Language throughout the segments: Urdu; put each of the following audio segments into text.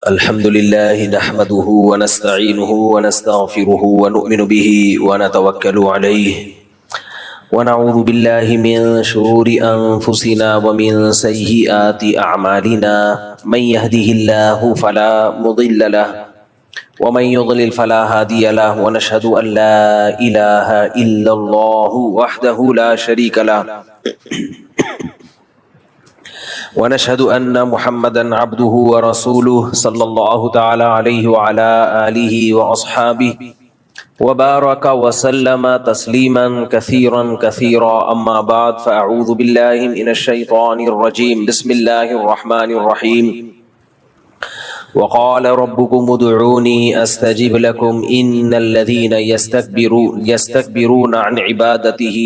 الحمد لله نحمده ونستعينه ونستغفره ونؤمن به ونتوكل عليه ونعوذ بالله من شرور أنفسنا ومن سيئات أعمالنا من يهده الله فلا مضل له ومن يضلل فلا هادي له ونشهد أن لا إله إلا الله وحده لا شريك له ونشهد أن محمدا عبده ورسوله صلى الله تعالى عليه وعلى آله وأصحابه وبارك وسلم تسليما كثيرا كثيرا أما بعد فأعوذ بالله من الشيطان الرجيم بسم الله الرحمن الرحيم وقال ربكم ادعوني أستجب لكم إن الذين يستكبرون عن عبادته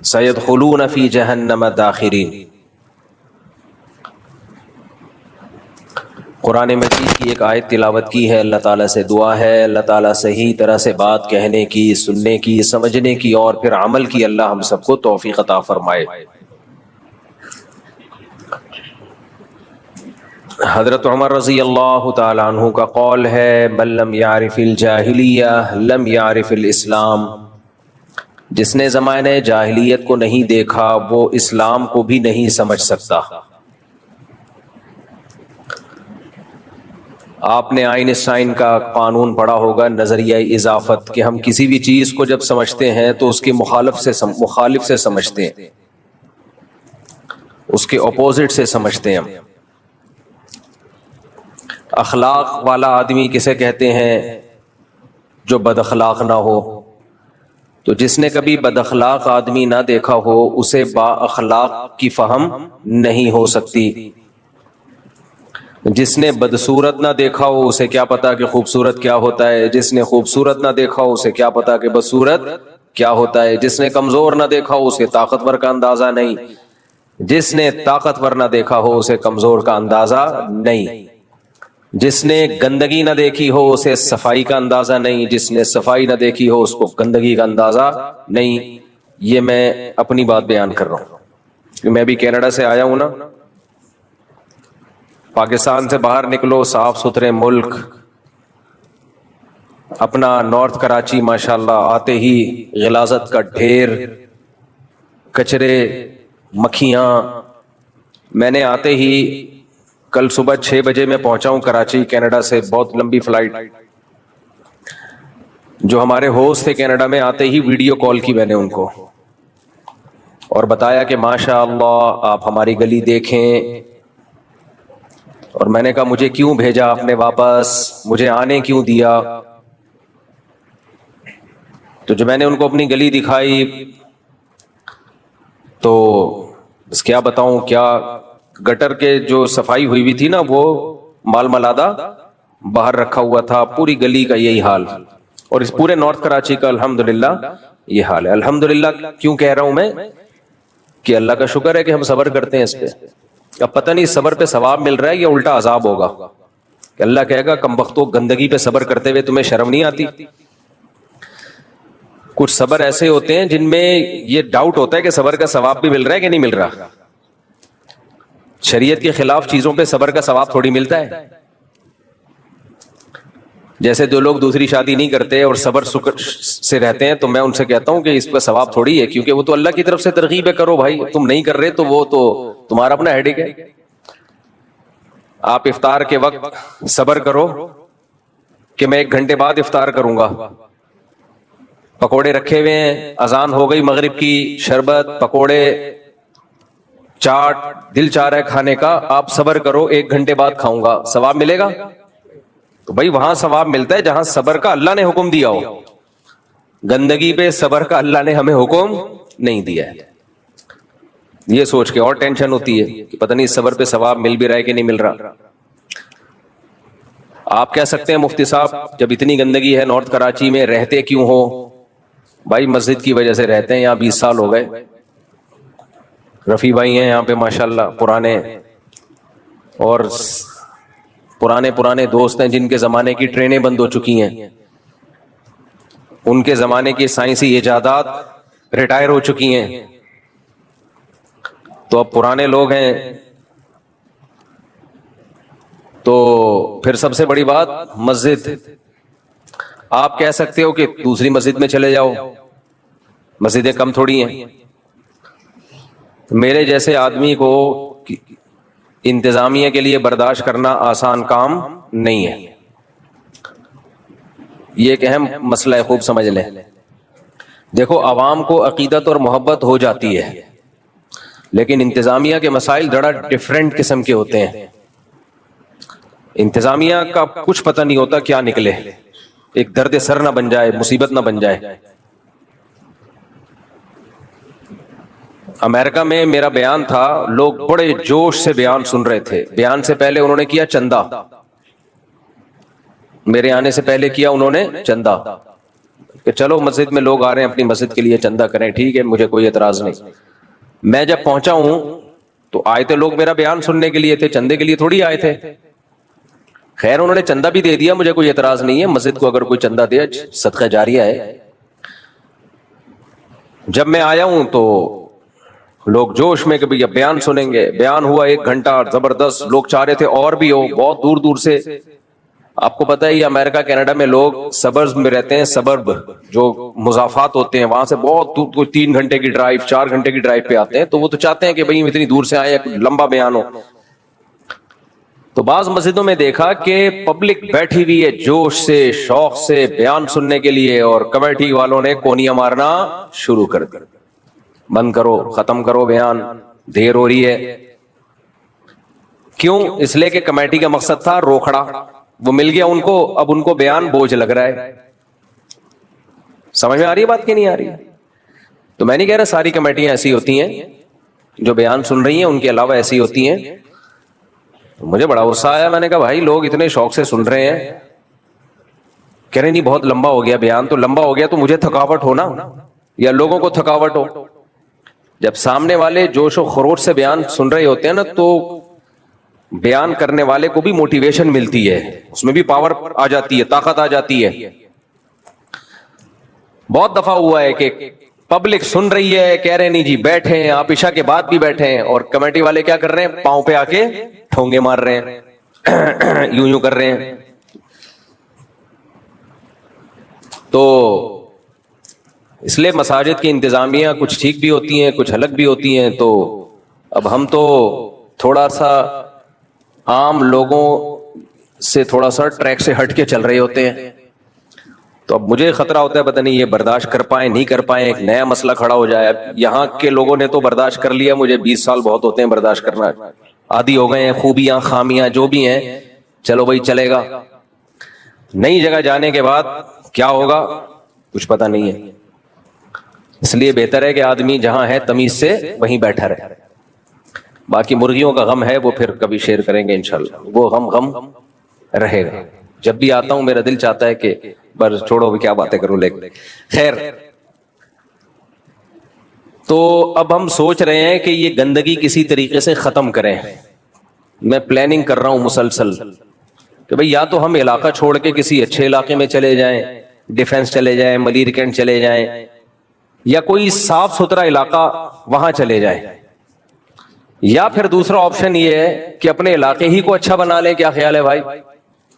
سيدخلون في جہنم داخرین۔ قرآن مجید کی ایک آیت تلاوت کی ہے، اللہ تعالیٰ سے دعا ہے اللہ تعالیٰ صحیح طرح سے بات کہنے کی، سننے کی، سمجھنے کی اور پھر عمل کی اللہ ہم سب کو توفیق عطا فرمائے۔ حضرت عمر رضی اللہ تعالیٰ عنہ کا قول ہے من لم يعرف الجاہلیہ لم يعرف الاسلام، جس نے زمانہ جاہلیت کو نہیں دیکھا وہ اسلام کو بھی نہیں سمجھ سکتا۔ آپ نے آئنسٹائن کا قانون پڑھا ہوگا، نظریہ اضافت، کہ ہم کسی بھی چیز کو جب سمجھتے ہیں تو اس کے مخالف سے سمجھتے ہیں، اس کے اپوزٹ سے سمجھتے ہیں ہم۔ اخلاق والا آدمی کسے کہتے ہیں؟ جو بد اخلاق نہ ہو۔ تو جس نے کبھی بد اخلاق آدمی نہ دیکھا ہو اسے با اخلاق کی فہم نہیں ہو سکتی۔ جس نے بدصورت نہ دیکھا ہو اسے کیا پتا کہ خوبصورت کیا ہوتا ہے، جس نے خوبصورت نہ دیکھا ہو اسے کیا پتا کہ بدصورت کیا ہوتا ہے، جس نے کمزور نہ دیکھا ہو اسے طاقتور کا اندازہ نہیں، جس نے طاقتور نہ دیکھا ہو اسے کمزور کا اندازہ نہیں، جس نے گندگی نہ دیکھی ہو اسے صفائی کا اندازہ نہیں، جس نے صفائی نہ دیکھی ہو اس کو گندگی کا اندازہ نہیں۔ یہ میں اپنی بات بیان کر رہا ہوں، میں بھی کینیڈا سے آیا ہوں نا۔ پاکستان سے باہر نکلو، صاف ستھرے ملک، اپنا نارتھ کراچی ماشاءاللہ، آتے ہی غلاظت کا ڈھیر، کچرے، مکھیاں۔ میں نے آتے ہی کل صبح 6 بجے میں پہنچا ہوں کراچی، کینیڈا سے، بہت لمبی فلائٹ۔ جو ہمارے ہوسٹ تھے کینیڈا میں، آتے ہی ویڈیو کال کی میں نے ان کو اور بتایا کہ ماشاء اللہ آپ ہماری گلی دیکھیں، اور میں نے کہا مجھے کیوں بھیجا آپ نے واپس، مجھے آنے کیوں دیا؟ تو جب میں نے ان کو اپنی گلی دکھائی تو بس کیا بتاؤں، کیا گٹر کے جو صفائی ہوئی تھی نا وہ مال ملادہ باہر رکھا ہوا تھا، پوری گلی کا یہی حال، اور اس پورے نارتھ کراچی کا الحمدللہ یہ حال ہے۔ الحمدللہ کیوں کہہ رہا ہوں میں؟ کہ اللہ کا شکر ہے کہ ہم صبر کرتے ہیں اس پہ۔ اب پتہ نہیں صبر پہ ثواب مل رہا ہے یا الٹا عذاب ہوگا، کہ اللہ کہے گا کم بختو، گندگی پہ صبر کرتے ہوئے تمہیں شرم نہیں آتی؟ کچھ صبر ایسے ہوتے ہیں جن میں یہ ڈاؤٹ ہوتا ہے کہ صبر کا ثواب بھی مل رہا ہے کہ نہیں مل رہا۔ شریعت کے خلاف چیزوں پہ صبر کا ثواب تھوڑی ملتا ہے۔ جیسے جو لوگ دوسری شادی نہیں کرتے اور صبر سے رہتے ہیں، تو میں ان سے کہتا ہوں کہ اس پہ ثواب تھوڑی ہے، کیونکہ وہ تو اللہ کی طرف سے ترغیب ہے، کرو بھائی، تم نہیں کر رہے تو وہ تو تمہارا اپنا ہیڈیک ہے۔ آپ افطار کے وقت صبر کرو کہ میں 1 گھنٹے بعد افطار کروں گا، پکوڑے رکھے ہوئے ہیں، اذان ہو گئی مغرب کی، شربت، پکوڑے، چاٹ، دل چاہ رہا ہے کھانے کا، آپ صبر کرو 1 گھنٹے بعد کھاؤں گا، ثواب ملے گا؟ تو بھائی وہاں ثواب ملتا ہے جہاں صبر کا اللہ نے حکم دیا ہو، گندگی پہ صبر کا اللہ نے ہمیں حکم نہیں دیا ہے۔ یہ سوچ کے اور ٹینشن ہوتی ہے کہ پتہ نہیں صبر پہ ثواب مل بھی رہا ہے کہ نہیں مل رہا۔ آپ کہہ سکتے ہیں مفتی صاحب جب اتنی گندگی ہے نارتھ کراچی میں رہتے کیوں ہو؟ بھائی مسجد کی وجہ سے رہتے ہیں، یہاں 20 سال ہو گئے۔ رفیع بھائی ہیں یہاں پہ ماشاءاللہ پرانے، اور پرانے دوست ہیں جن کے زمانے کی ٹرینیں بند ہو چکی ہیں، ان کے زمانے کی سائنسی ایجادات ریٹائر ہو چکی ہیں، تو اب پرانے لوگ ہیں تو پھر سب سے بڑی بات مسجد. آپ کہہ سکتے ہو کہ دوسری مسجد میں چلے جاؤ, مسجدیں کم تھوڑی ہیں. میرے جیسے آدمی کو انتظامیہ کے لیے برداشت کرنا آسان کام نہیں ہے. یہ ایک اہم مسئلہ ہے, خوب سمجھ لیں. دیکھو, عوام کو عقیدت اور محبت ہو جاتی ہے, لیکن انتظامیہ کے مسائل ذرا ڈفرینٹ قسم کے ہوتے ہیں. انتظامیہ کا کچھ پتہ نہیں ہوتا کیا نکلے, ایک درد سر نہ بن جائے, مصیبت نہ بن جائے. امریکہ میں میرا بیان تھا, لوگ بڑے جوش سے بیان سن رہے تھے. بیان سے پہلے انہوں نے کیا چندہ, میرے آنے سے پہلے کیا انہوں نے چندہ, کہ چلو مسجد میں لوگ آ رہے ہیں اپنی مسجد کے لیے چندہ کریں, ٹھیک ہے, مجھے کوئی اعتراض نہیں. میں جب پہنچا ہوں تو آئے تھے لوگ میرا بیان سننے کے لیے تھے, چندے کے لیے تھوڑی آئے تھے. خیر انہوں نے چندہ بھی دے دیا, مجھے کوئی اعتراض نہیں ہے, مسجد کو اگر کوئی چندہ دے صدقہ جاریہ ہے. جب میں آیا ہوں تو لوگ جوش میں کہ بھئی اب بیان سنیں گے. بیان ہوا 1 گھنٹہ زبردست, لوگ چاہ رہے تھے اور بھی ہو, بہت دور دور سے. آپ کو پتہ ہے یہ امریکہ کینیڈا میں لوگ سبرز میں رہتے ہیں, سبرب جو مضافات ہوتے ہیں وہاں سے بہت دور, کوئی 3 گھنٹے کی ڈرائیو 4 گھنٹے کی ڈرائیو پہ آتے ہیں. تو وہ تو چاہتے ہیں کہ بھئی اتنی دور سے آئے, لمبا بیان ہو. تو بعض مسجدوں میں دیکھا کہ پبلک بیٹھی ہوئی ہے جوش سے, شوق سے بیان سننے کے لیے, اور کمیٹی والوں نے کونیاں مارنا شروع کر دی, بند کرو, ختم کرو بیان, دیر ہو رہی ہے. کیوں؟ اس لیے کہ کمیٹی کا مقصد تھا روکھڑا, وہ مل گیا ان کو, اب ان کو بیان بوجھ لگ رہا ہے. سمجھ میں آ رہی ہے بات کہ نہیں آ رہی ہے؟ تو میں نہیں کہہ رہا ساری کمیٹیاں ایسی ہوتی ہیں, جو بیان سن رہی ہیں ان کے علاوہ ایسی ہوتی ہیں. مجھے بڑا غصہ آیا, میں نے کہا بھائی لوگ اتنے شوق سے سن رہے ہیں, کہہ رہے نہیں بہت لمبا ہو گیا بیان. تو لمبا ہو گیا تو مجھے تھکاوٹ ہو نا, یا لوگوں کو تھکاوٹ ہو. جب سامنے والے جوش و خروش سے بیان سن رہے ہوتے ہیں نا, تو بیان کرنے والے کو بھی موٹیویشن ملتی ہے, اس میں بھی پاور آ جاتی ہے, طاقت آ جاتی ہے. بہت دفعہ ہوا ہے کہ پبلک سن رہی ہے, کہہ رہے نہیں جی بیٹھے ہیں, آپ عشاء کے بعد بھی بیٹھے ہیں, اور کمیٹی والے کیا کر رہے ہیں, پاؤں پہ آ کے ٹھونگے مار رہے ہیں, یوں یوں کر رہے ہیں. تو اس لیے مساجد کی انتظامیہ کچھ ٹھیک بھی ہوتی ہیں, کچھ الگ بھی ہوتی ہیں. تو اب ہم تو تھوڑا سا عام لوگوں سے تھوڑا سا ٹریک سے ہٹ کے چل رہے ہوتے ہیں. تو اب مجھے خطرہ ہوتا ہے پتہ نہیں یہ برداشت کر پائیں نہیں کر پائیں, ایک نیا مسئلہ کھڑا ہو جائے. یہاں کے لوگوں نے تو برداشت کر لیا, مجھے 20 سال بہت ہوتے ہیں برداشت کرنا, عادی ہو گئے ہیں. خوبیاں خامیاں جو بھی ہیں, چلو بھائی چلے گا. نئی جگہ جانے کے بعد کیا ہوگا کچھ پتہ نہیں ہے. اس لیے بہتر ہے کہ آدمی جہاں ہے تمیز سے وہیں بیٹھا رہے. باقی مرغیوں کا غم ہے وہ پھر کبھی شیئر کریں گے انشاءاللہ, وہ غم رہے گا. جب بھی آتا ہوں میرا دل چاہتا ہے کہ بس چھوڑو بھی کیا باتیں کروں, لیکن خیر. تو اب ہم سوچ رہے ہیں کہ یہ گندگی کسی طریقے سے ختم کریں. میں پلاننگ کر رہا ہوں مسلسل کہ بھئی یا تو ہم علاقہ چھوڑ کے کسی اچھے علاقے میں چلے جائیں, ڈیفنس چلے جائیں, ملیر کینٹ چلے جائیں, یا کوئی صاف ستھرا علاقہ وہاں چلے جائیں, یا پھر دوسرا آپشن یہ ہے کہ اپنے علاقے ہی کو اچھا بنا لیں. کیا خیال ہے بھائی؟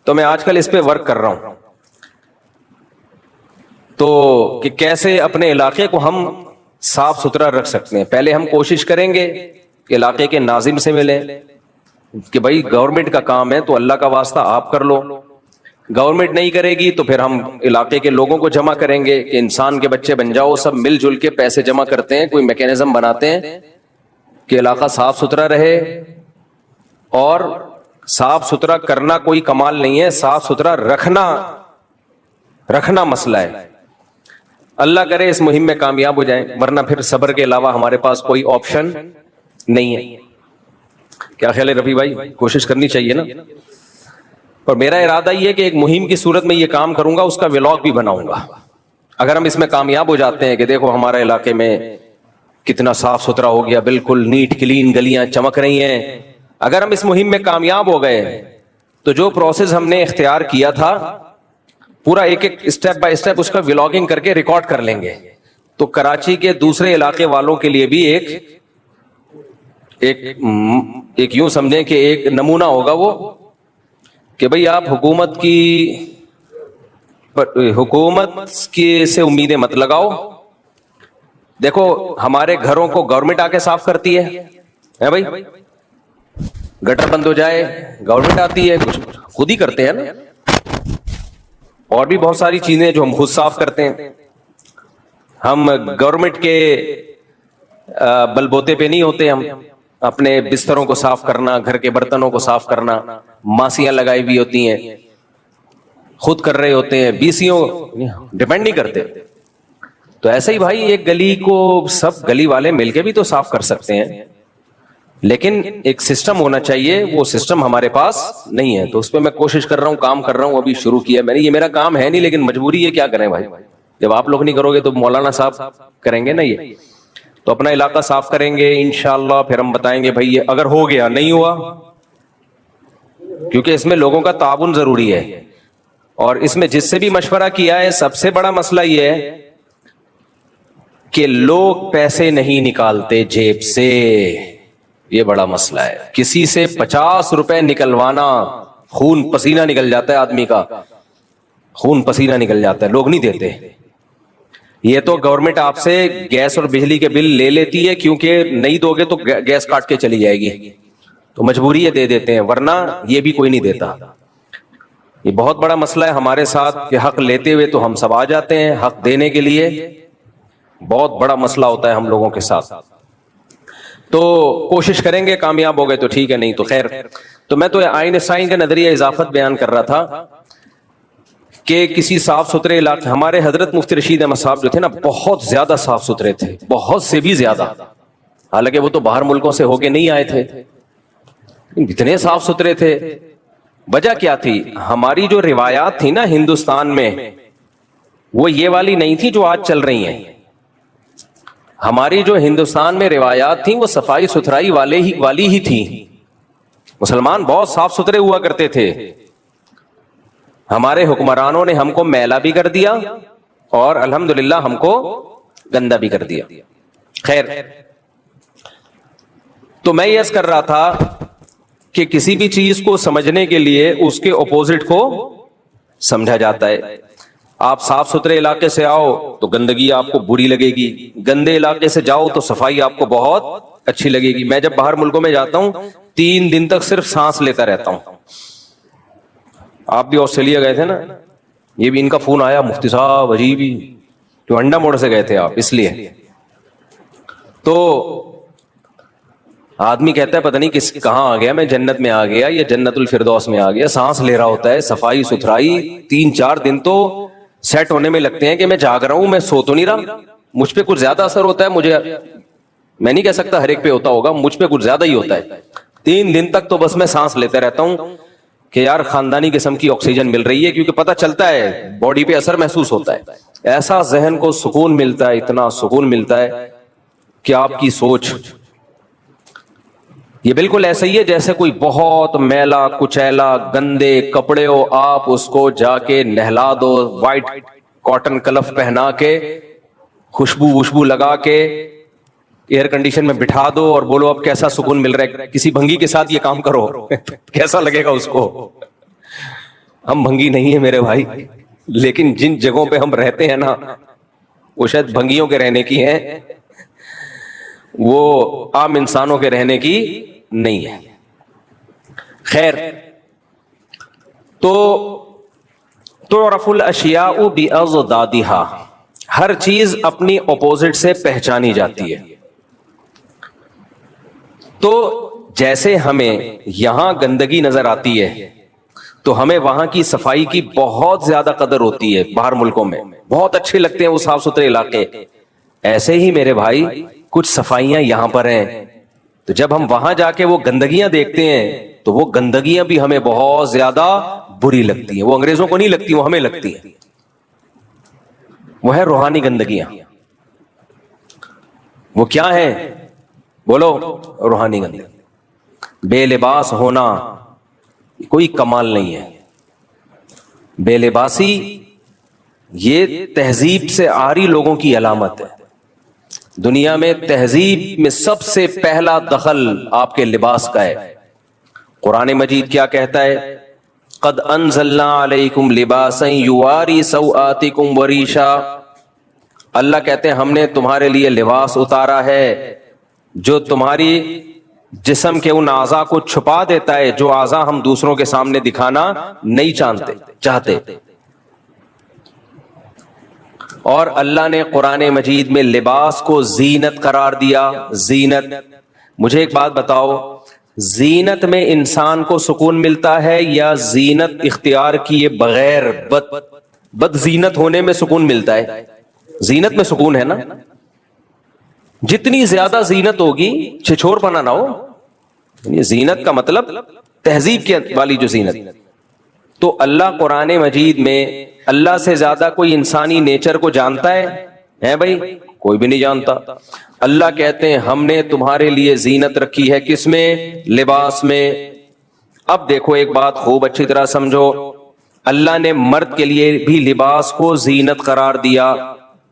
تو میں آج کل اس پہ ورک کر رہا ہوں, تو کہ کیسے اپنے علاقے کو ہم صاف ستھرا رکھ سکتے ہیں. پہلے ہم کوشش کریں گے علاقے کے ناظم سے ملیں کہ بھائی گورنمنٹ کا کام ہے تو اللہ کا واسطہ آپ کر لو. گورنمنٹ نہیں کرے گی تو پھر ہم علاقے کے لوگوں کو جمع کریں گے کہ انسان کے بچے بن جاؤ, سب مل جل کے پیسے جمع کرتے ہیں, کوئی میکینزم بناتے ہیں کہ علاقہ صاف ستھرا رہے. اور صاف ستھرا کرنا کوئی کمال نہیں ہے, صاف ستھرا رکھنا مسئلہ ہے. اللہ کرے اس مہم میں کامیاب ہو جائیں, ورنہ پھر صبر کے علاوہ ہمارے پاس کوئی آپشن نہیں ہے. کیا خیال ہے رفیع بھائی؟ کوشش کرنی چاہیے نا. اور میرا ارادہ یہ ہے کہ ایک مہم کی صورت میں یہ کام کروں گا, اس کا ولاگ بھی بناؤں گا. اگر ہم اس میں کامیاب ہو جاتے ہیں کہ دیکھو ہمارے علاقے میں کتنا صاف ستھرا ہو گیا, بالکل نیٹ کلین, گلیاں چمک رہی ہیں, اگر ہم اس مہم میں کامیاب ہو گئے تو جو پروسیس ہم نے اختیار کیا تھا پورا ایک ایک اسٹیپ بائی اسٹیپ اس کا ولاگنگ کر کے ریکارڈ کر لیں گے. تو کراچی کے دوسرے علاقے والوں کے لیے بھی ایک یوں سمجھیں کہ ایک نمونہ ہوگا وہ, کہ بھئی آپ حکومت سے امیدیں مت لگاؤ. دیکھو ہمارے گھروں کو گورنمنٹ آ کے صاف کرتی ہے بھائی, گٹر بند ہو جائے گورنمنٹ آتی ہے, کچھ خود ہی کرتے ہیں نا, اور بھی بہت ساری چیزیں جو ہم خود صاف کرتے ہیں. ہم گورنمنٹ کے بل بوتے پہ نہیں ہوتے, ہم اپنے بستروں کو صاف کرنا, گھر کے برتنوں کو صاف کرنا, ماسیاں لگائی ہوئی ہوتی ہیں, خود کر رہے ہوتے ہیں, بیسیوں ڈیپینڈ نہیں کرتے. تو ایسا ہی بھائی ایک گلی کو سب گلی والے مل کے بھی تو صاف کر سکتے ہیں, لیکن ایک سسٹم ہونا چاہیے, وہ سسٹم ہمارے پاس نہیں ہے. تو اس پہ میں کوشش کر رہا ہوں, کام کر رہا ہوں, ابھی شروع کیا میں نے. یہ میرا کام ہے نہیں لیکن مجبوری ہے, کیا کریں بھائی, جب آپ لوگ نہیں کرو گے تو مولانا صاحب کریں گے نا. یہ تو اپنا علاقہ صاف کریں گے انشاءاللہ, پھر ہم بتائیں گے بھائی یہ اگر ہو گیا نہیں ہوا, کیونکہ اس میں لوگوں کا تعاون ضروری ہے. اور اس میں جس سے بھی مشورہ کیا ہے, سب سے بڑا مسئلہ یہ ہے کہ لوگ پیسے نہیں نکالتے جیب سے. یہ بڑا مسئلہ ہے. کسی سے 50 روپے نکلوانا, خون پسینہ نکل جاتا ہے آدمی کا, خون پسینہ نکل جاتا ہے, لوگ نہیں دیتے. یہ تو گورنمنٹ آپ سے گیس اور بجلی کے بل لے لیتی ہے, کیونکہ نہیں دو گے تو گیس کاٹ کے چلی جائے گی, تو مجبوری ہے دے دیتے ہیں, ورنہ یہ بھی کوئی نہیں دیتا. یہ بہت بڑا مسئلہ ہے ہمارے ساتھ کہ حق لیتے ہوئے تو ہم سب آ جاتے ہیں, حق دینے کے لیے بہت بڑا مسئلہ ہوتا ہے ہم لوگوں کے ساتھ. تو کوشش کریں گے, کامیاب ہو گئے تو ٹھیک ہے, نہیں تو خیر. تو میں تو آئنسٹائن کا نظریہ اضافت بیان کر رہا تھا کہ کسی صاف ستھرے علاقے, ہمارے حضرت مفتی رشید احمد صاحب جو تھے نا, بہت زیادہ صاف ستھرے تھے, بہت سے بھی زیادہ, حالانکہ وہ تو باہر ملکوں سے ہو کے نہیں آئے تھے, اتنے صاف ستھرے تھے. وجہ کیا تھی؟ ہماری جو روایات تھی نا ہندوستان میں, وہ یہ والی نہیں تھی جو آج چل رہی ہیں. ہماری جو ہندوستان میں روایات تھیں وہ صفائی ستھرائی والی ہی تھی. مسلمان بہت صاف ستھرے ہوا کرتے تھے. ہمارے حکمرانوں نے ہم کو میلا بھی کر دیا اور الحمدللہ ہم کو گندا بھی کر دیا. خیر, تو میں یہ عرض کر رہا تھا کہ کسی بھی چیز کو سمجھنے کے لیے اس کے اپوزٹ کو سمجھا جاتا ہے. آپ صاف ستھرے علاقے سے آؤ تو گندگی آپ کو بری لگے گی, گندے علاقے سے جاؤ تو صفائی آپ کو بہت اچھی لگے گی. میں جب باہر ملکوں میں جاتا ہوں 3 دن تک صرف سانس لیتا رہتا ہوں. آپ بھی آسٹریلیا گئے تھے نا, یہ بھی ان کا فون آیا, مفتی صاحب عجیب ہی, جو انڈا موڑ سے گئے تھے آپ, اس لیے. تو آدمی کہتا ہے پتہ نہیں کہاں آ گیا, میں جنت میں آ گیا یا جنت الفردوس میں آ گیا. سانس لے رہا ہوتا ہے, صفائی ستھرائی 3-4 دن تو سیٹ ہونے میں لگتے ہیں کہ میں جاگ رہا ہوں, میں سو تو نہیں رہا. مجھ پہ کچھ زیادہ اثر ہوتا ہے, میں نہیں کہہ سکتا ہر ایک پہ ہوتا ہوگا, مجھ پہ کچھ زیادہ ہی ہوتا ہے. 3 دن تک تو بس میں سانس لیتے رہتا ہوں کہ یار خاندانی قسم کی آکسیجن مل رہی ہے, کیونکہ پتہ چلتا ہے باڈی پہ اثر محسوس ہوتا ہے. ایسا ذہن کو سکون ملتا ہے, اتنا سکون ملتا ہے کہ آپ کی سوچ یہ بالکل ایسا ہی ہے جیسے کوئی بہت میلا کچیلا گندے کپڑے ہو, آپ اس کو جا کے نہلا دو, وائٹ کاٹن کلف پہنا کے, خوشبو لگا کے, ایئر کنڈیشن میں بٹھا دو اور بولو اب کیسا سکون مل رہا ہے. کسی بھنگی کے ساتھ یہ کام کرو کیسا لگے گا اس کو؟ ہم بھنگی نہیں ہیں میرے بھائی, لیکن جن جگہوں پہ ہم رہتے ہیں نا وہ شاید بھنگیوں کے رہنے کی ہیں, وہ عام انسانوں کے رہنے کی نہیں ہے. خیر, تو تعرف الاشیاء باضدادها, ہر چیز اپنی اپوزٹ سے پہچانی جاتی ہے. تو جیسے ہمیں یہاں گندگی نظر آتی ہے تو ہمیں وہاں کی صفائی کی بہت زیادہ قدر ہوتی ہے. باہر ملکوں میں بہت اچھے لگتے ہیں وہ صاف ستھرے علاقے, ایسے ہی میرے بھائی کچھ صفائیاں یہاں پر ہیں, تو جب ہم وہاں جا کے وہ گندگیاں دیکھتے ہیں تو وہ گندگیاں بھی ہمیں بہت زیادہ بری لگتی ہیں. وہ انگریزوں کو نہیں لگتی, وہ ہمیں لگتی ہیں. وہ ہے روحانی گندگیاں. وہ کیا ہیں بولو؟ روحانی گندگی. بے لباس ہونا کوئی کمال نہیں ہے. بے لباسی یہ تہذیب سے آری لوگوں کی علامت ہے. دنیا میں تہذیب میں سب سے پہلا دخل آپ کے لباس کا ہے. قرآن مجید کیا کہتا ہے؟ قد انزلنا علیکم لباسا یواری سوآتکم وریشا، اللہ کہتے ہیں ہم نے تمہارے لیے لباس اتارا ہے جو تمہاری جسم کے ان اعضاء کو چھپا دیتا ہے جو اعضاء ہم دوسروں کے سامنے دکھانا نہیں چاہتے. اور اللہ نے قرآن مجید میں لباس کو زینت قرار دیا. زینت، مجھے ایک بات بتاؤ، زینت میں انسان کو سکون ملتا ہے یا زینت اختیار کیے بغیر بد زینت ہونے میں سکون ملتا ہے؟ زینت میں سکون ہے نا. جتنی زیادہ زینت ہوگی چھچور پنا نہ ہو، زینت کا مطلب تہذیب کی والی جو زینت. تو اللہ قرآن مجید میں اللہ سے زیادہ کوئی انسانی نیچر کو جانتا ہے بھائی؟ کوئی بھی نہیں جانتا. اللہ کہتے ہیں ہم نے تمہارے لیے زینت رکھی ہے، کس میں؟ لباس میں. اب دیکھو ایک بات خوب اچھی طرح سمجھو، اللہ نے مرد کے لیے بھی لباس کو زینت قرار دیا،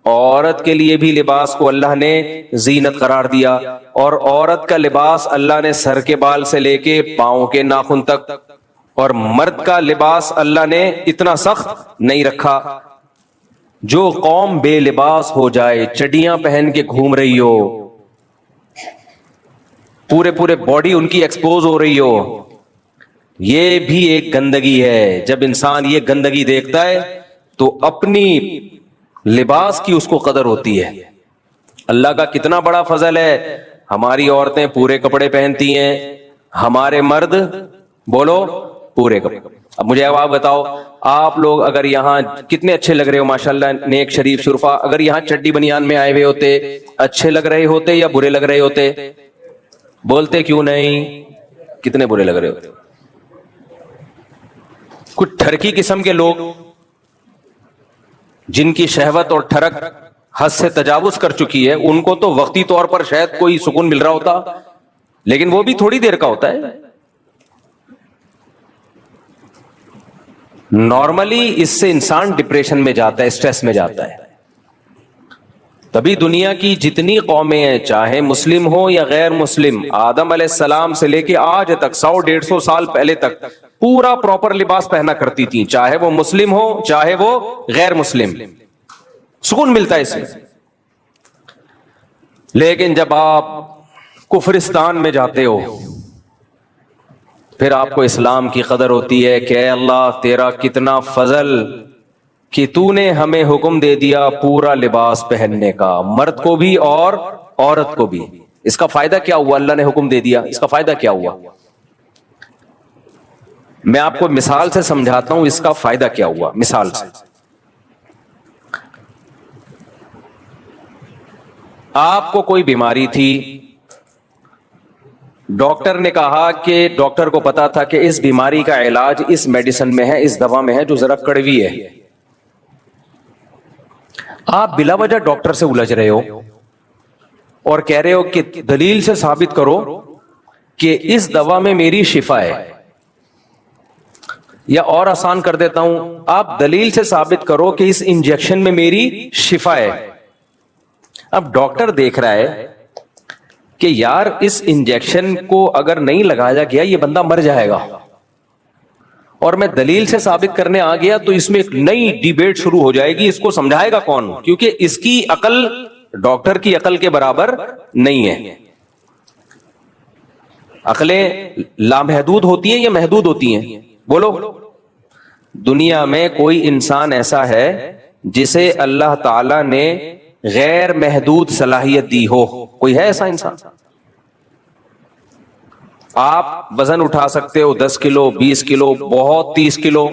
عورت کے لیے بھی لباس کو اللہ نے زینت قرار دیا. اور عورت کا لباس اللہ نے سر کے بال سے لے کے پاؤں کے ناخن تک، اور مرد کا لباس اللہ نے اتنا سخت نہیں رکھا. جو قوم بے لباس ہو جائے، چڈیاں پہن کے گھوم رہی ہو، پورے باڈی ان کی ایکسپوز ہو رہی ہو، یہ بھی ایک گندگی ہے. جب انسان یہ گندگی دیکھتا ہے تو اپنی لباس کی اس کو قدر ہوتی ہے. اللہ کا کتنا بڑا فضل ہے، ہماری عورتیں پورے کپڑے پہنتی ہیں، ہمارے مرد بولو پورے کپڑے. اب مجھے آپ بتاؤ، آپ لوگ اگر یہاں کتنے اچھے لگ رہے ہو ماشاءاللہ، نیک شریف شرفا، اگر یہاں چڈی بنیان میں آئے ہوئے ہوتے، اچھے لگ رہے ہوتے یا برے لگ رہے ہوتے؟ بولتے کیوں نہیں؟ کتنے برے لگ رہے ہوتے. کچھ ٹھرکی قسم کے لوگ جن کی شہوت اور ٹھرک حد سے تجاوز کر چکی ہے، ان کو تو وقتی طور پر شاید کوئی سکون مل رہا ہوتا، لیکن وہ بھی تھوڑی دیر کا ہوتا ہے. نارملی اس سے انسان ڈپریشن میں جاتا ہے، اسٹریس میں جاتا ہے. تبھی دنیا کی جتنی قومیں ہیں، چاہے مسلم ہو یا غیر مسلم، آدم علیہ السلام سے لے کے آج تک 100-150 سال پہلے تک پورا پراپر لباس پہنا کرتی تھیں، چاہے وہ مسلم ہو چاہے وہ غیر مسلم. سکون ملتا ہے اس میں. لیکن جب آپ کفرستان میں جاتے ہو پھر آپ کو اسلام کی قدر ہوتی ہے کہ اے اللہ تیرا کتنا فضل کہ تو نے ہمیں حکم دے دیا پورا لباس پہننے کا، مرد کو بھی اور عورت کو بھی. اس کا فائدہ کیا ہوا؟ اللہ نے حکم دے دیا، اس کا فائدہ کیا ہوا؟ میں آپ کو مثال سے سمجھاتا ہوں اس کا فائدہ کیا ہوا. مثال سے، آپ کو کوئی بیماری تھی، ڈاکٹر نے کہا کہ ڈاکٹر کو پتا تھا کہ اس بیماری کا علاج اس میڈیسن میں ہے، اس دوا میں ہے جو ذرا کڑوی ہے. آپ بلا وجہ ڈاکٹر سے الجھ رہے ہو اور کہہ رہے ہو کہ دلیل سے ثابت کرو کہ اس دوا میں میری شفا ہے. یا اور آسان کر دیتا ہوں، آپ دلیل سے ثابت کرو کہ اس انجیکشن میں میری شفا ہے. اب ڈاکٹر دیکھ رہا ہے کہ یار اس انجیکشن کو اگر نہیں لگایا گیا یہ بندہ مر جائے گا، اور میں دلیل سے ثابت کرنے آ گیا تو اس میں ایک نئی ڈیبیٹ شروع ہو جائے گی. اس کو سمجھائے گا کون؟ کیونکہ اس کی عقل ڈاکٹر کی عقل کے برابر نہیں ہے. عقلیں لامحدود ہوتی ہیں یا محدود ہوتی ہیں؟ بولو. دنیا میں کوئی انسان ایسا ہے جسے اللہ تعالی نے غیر محدود صلاحیت دی ہو؟ کوئی ہے ایسا انسان؟ آپ وزن اٹھا سکتے ہو 10 کلو 20 کلو بہت 30 کلو.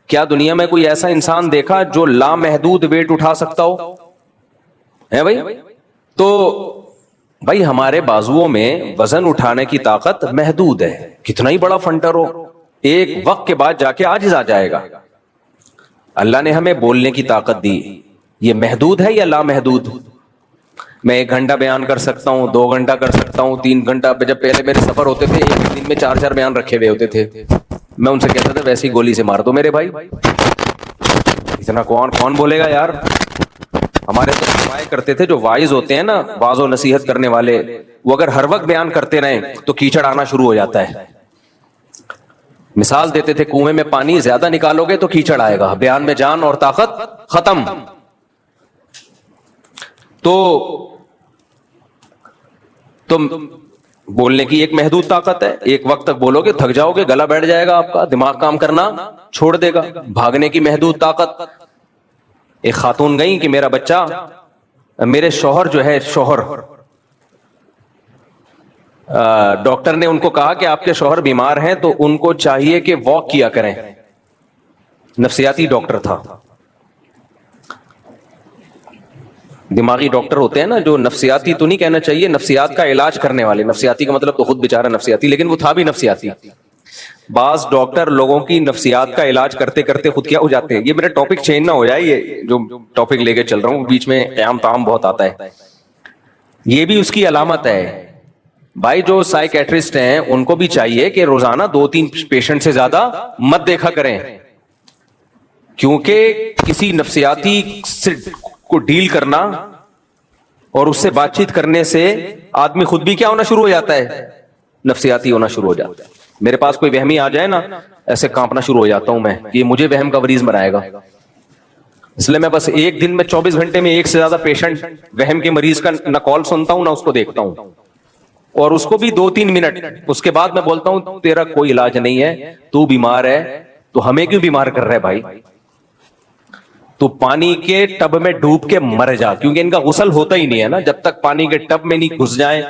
کیا دنیا میں کوئی ایسا انسان دیکھا جو لامحدود ویٹ اٹھا سکتا ہو؟ ہے بھائی؟ تو بھائی ہمارے بازوؤں میں وزن اٹھانے کی طاقت محدود ہے، کتنا ہی بڑا فنٹر ہو ایک وقت کے بعد جا کے عاجز آ جائے گا. اللہ نے ہمیں بولنے کی طاقت دی، یہ محدود ہے یا لامحدود؟ میں 1 گھنٹہ بیان کر سکتا ہوں، 2 گھنٹہ کر سکتا ہوں، 3 گھنٹہ. جب پہلے میرے سفر ہوتے تھے ایک دن میں 4 بیان رکھے ہوئے ہوتے تھے، میں ان سے کہتا تھا ویسی گولی سے مار دو میرے بھائی. اتنا کون بولے گا یار؟ ہمارے تو علماء کرتے تھے، جو وائز ہوتے ہیں نا، واعظ و نصیحت کرنے والے، وہ اگر ہر وقت بیان کرتے رہیں تو کیچڑ آنا شروع ہو جاتا ہے. مثال دیتے تھے کنویں میں پانی زیادہ نکالوگے تو کیچڑ آئے گا, بیان میں جان اور طاقت ختم. تو تم بولنے کی ایک محدود طاقت ہے, ایک وقت تک بولو گے تھک جاؤ گے, گلا بیٹھ جائے گا آپ کا, دماغ کام کرنا چھوڑ دے گا. بھاگنے کی محدود طاقت. ایک خاتون گئی کہ میرا بچہ, میرے شوہر جو ہے, شوہر ڈاکٹر نے ان کو کہا کہ آپ کے شوہر بیمار ہیں تو ان کو چاہیے کہ واک کیا کریں. نفسیاتی ڈاکٹر تھا, دماغی ڈاکٹر ہوتے ہیں نا جو نفسیاتی تو نہیں کہنا چاہیے, نفسیات کا علاج کرنے والے. نفسیاتی کا مطلب تو خود بیچارہ نفسیاتی, لیکن وہ تھا بھی نفسیاتی. بعض ڈاکٹر لوگوں کی نفسیات کا علاج کرتے کرتے خود کیا ہو جاتے ہیں. یہ میرا ٹاپک چینج نہ ہو جائے, یہ جو ٹاپک لے کے چل رہا ہوں بیچ میں قیام تام بہت آتا ہے. یہ بھی اس کی علامت ہے بھائی. جو سائیکیٹرسٹ ہیں ان کو بھی چاہیے کہ روزانہ 2-3 پیشنٹ سے زیادہ مت دیکھا کریں, کیونکہ کسی نفسیاتی سے کو ڈیل کرنا اور اس سے بات چیت کرنے سے آدمی خود بھی کیا ہونا شروع ہو جاتا ہے, نفسیاتی ہونا شروع ہو جاتا ہے. میرے پاس کوئی وہمی آ جائے نا, ایسے کانپنا شروع ہو جاتا ہوں میں کہ مجھے وہم کا مریض بنائے گا. اس لیے میں بس ایک دن میں 24 گھنٹے میں ایک سے زیادہ پیشنٹ وہم کے مریض کا نہ کال سنتا ہوں نہ اس کو دیکھتا ہوں, اور اس کو بھی 2-3 منٹ. اس کے بعد میں بولتا ہوں تیرا کوئی علاج نہیں ہے, تو بیمار ہے, تو ہمیں کیوں بیمار کر رہا ہے بھائی. تو پانی کے ٹب میں ڈوب کے مر جا, کیونکہ ان کا غسل ہوتا ہی نہیں ہے نا. جب تک پانی کے ٹب میں نہیں گھس جائیں,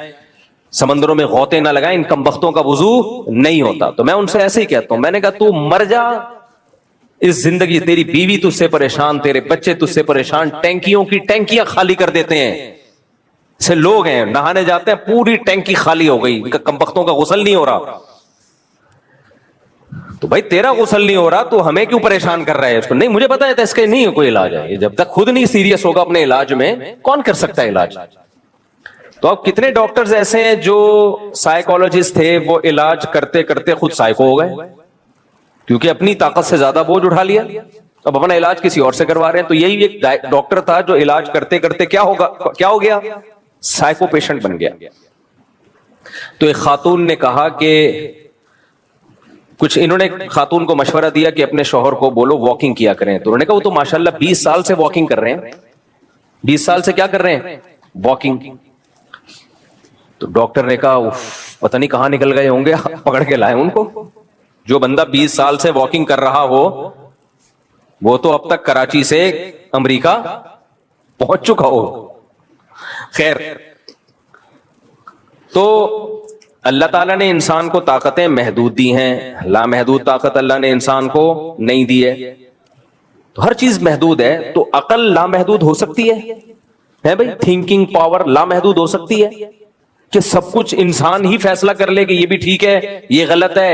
سمندروں میں غوطے نہ لگائیں, ان کمبختوں کا وضو نہیں ہوتا. تو میں ان سے ایسے ہی کہتا ہوں, میں نے کہا تو مر جا, اس زندگی تیری بیوی تجھ سے پریشان, تیرے بچے تجھ سے پریشان, ٹینکیوں کی ٹینکیاں خالی کر دیتے ہیں. سے لوگ ہیں نہانے جاتے ہیں پوری ٹینکی خالی ہو گئی, ان کا کمبختوں کا غسل نہیں ہو رہا. تو بھائی تیرا غسل نہیں ہو رہا تو ہمیں کیوں پریشان کر رہا ہے. اس کو نہیں, مجھے پتا ہے اس کا نہیں ہے کوئی علاج ہے. جب تک خود نہیں سیریس ہوگا اپنے علاج میں, کون کر سکتا ہے علاج. تو اب کتنے ڈاکٹرز ایسے ہیں جو سائیکالوجسٹ تھے, وہ علاج کرتے کرتے خود سائیکو ہو گئے, کیونکہ اپنی طاقت سے زیادہ بوجھ اٹھا لیا, اب اپنا علاج کسی اور سے کروا رہے ہیں. تو یہی ایک ڈاکٹر تھا جو علاج کرتے کرتے کیا ہو گیا, سائیکو پیشنٹ بن گیا. تو ایک خاتون نے کہا کہ کچھ, انہوں نے خاتون کو مشورہ دیا کہ اپنے شوہر کو بولو واکنگ کیا کریں. تو انہوں نے کہا وہ تو ماشاءاللہ 20 سال سے واکنگ کر رہے ہیں. 20 سال سے کیا کر رہے ہیں, واکنگ. تو ڈاکٹر نے کہا پتہ نہیں کہاں نکل گئے ہوں گے, پکڑ کے لائے ان کو. جو بندہ 20 سال سے واکنگ کر رہا ہو وہ تو اب تک کراچی سے امریکہ پہنچ چکا ہو. خیر, تو اللہ تعالیٰ نے انسان کو طاقتیں محدود دی ہیں, لامحدود طاقت اللہ نے انسان کو نہیں دی ہے. تو ہر چیز محدود ہے, تو عقل لامحدود ہو سکتی ہے بھائی, تھنکنگ پاور لامحدود ہو سکتی ہے کہ سب کچھ انسان ہی فیصلہ کر لے کہ یہ بھی ٹھیک ہے یہ غلط ہے,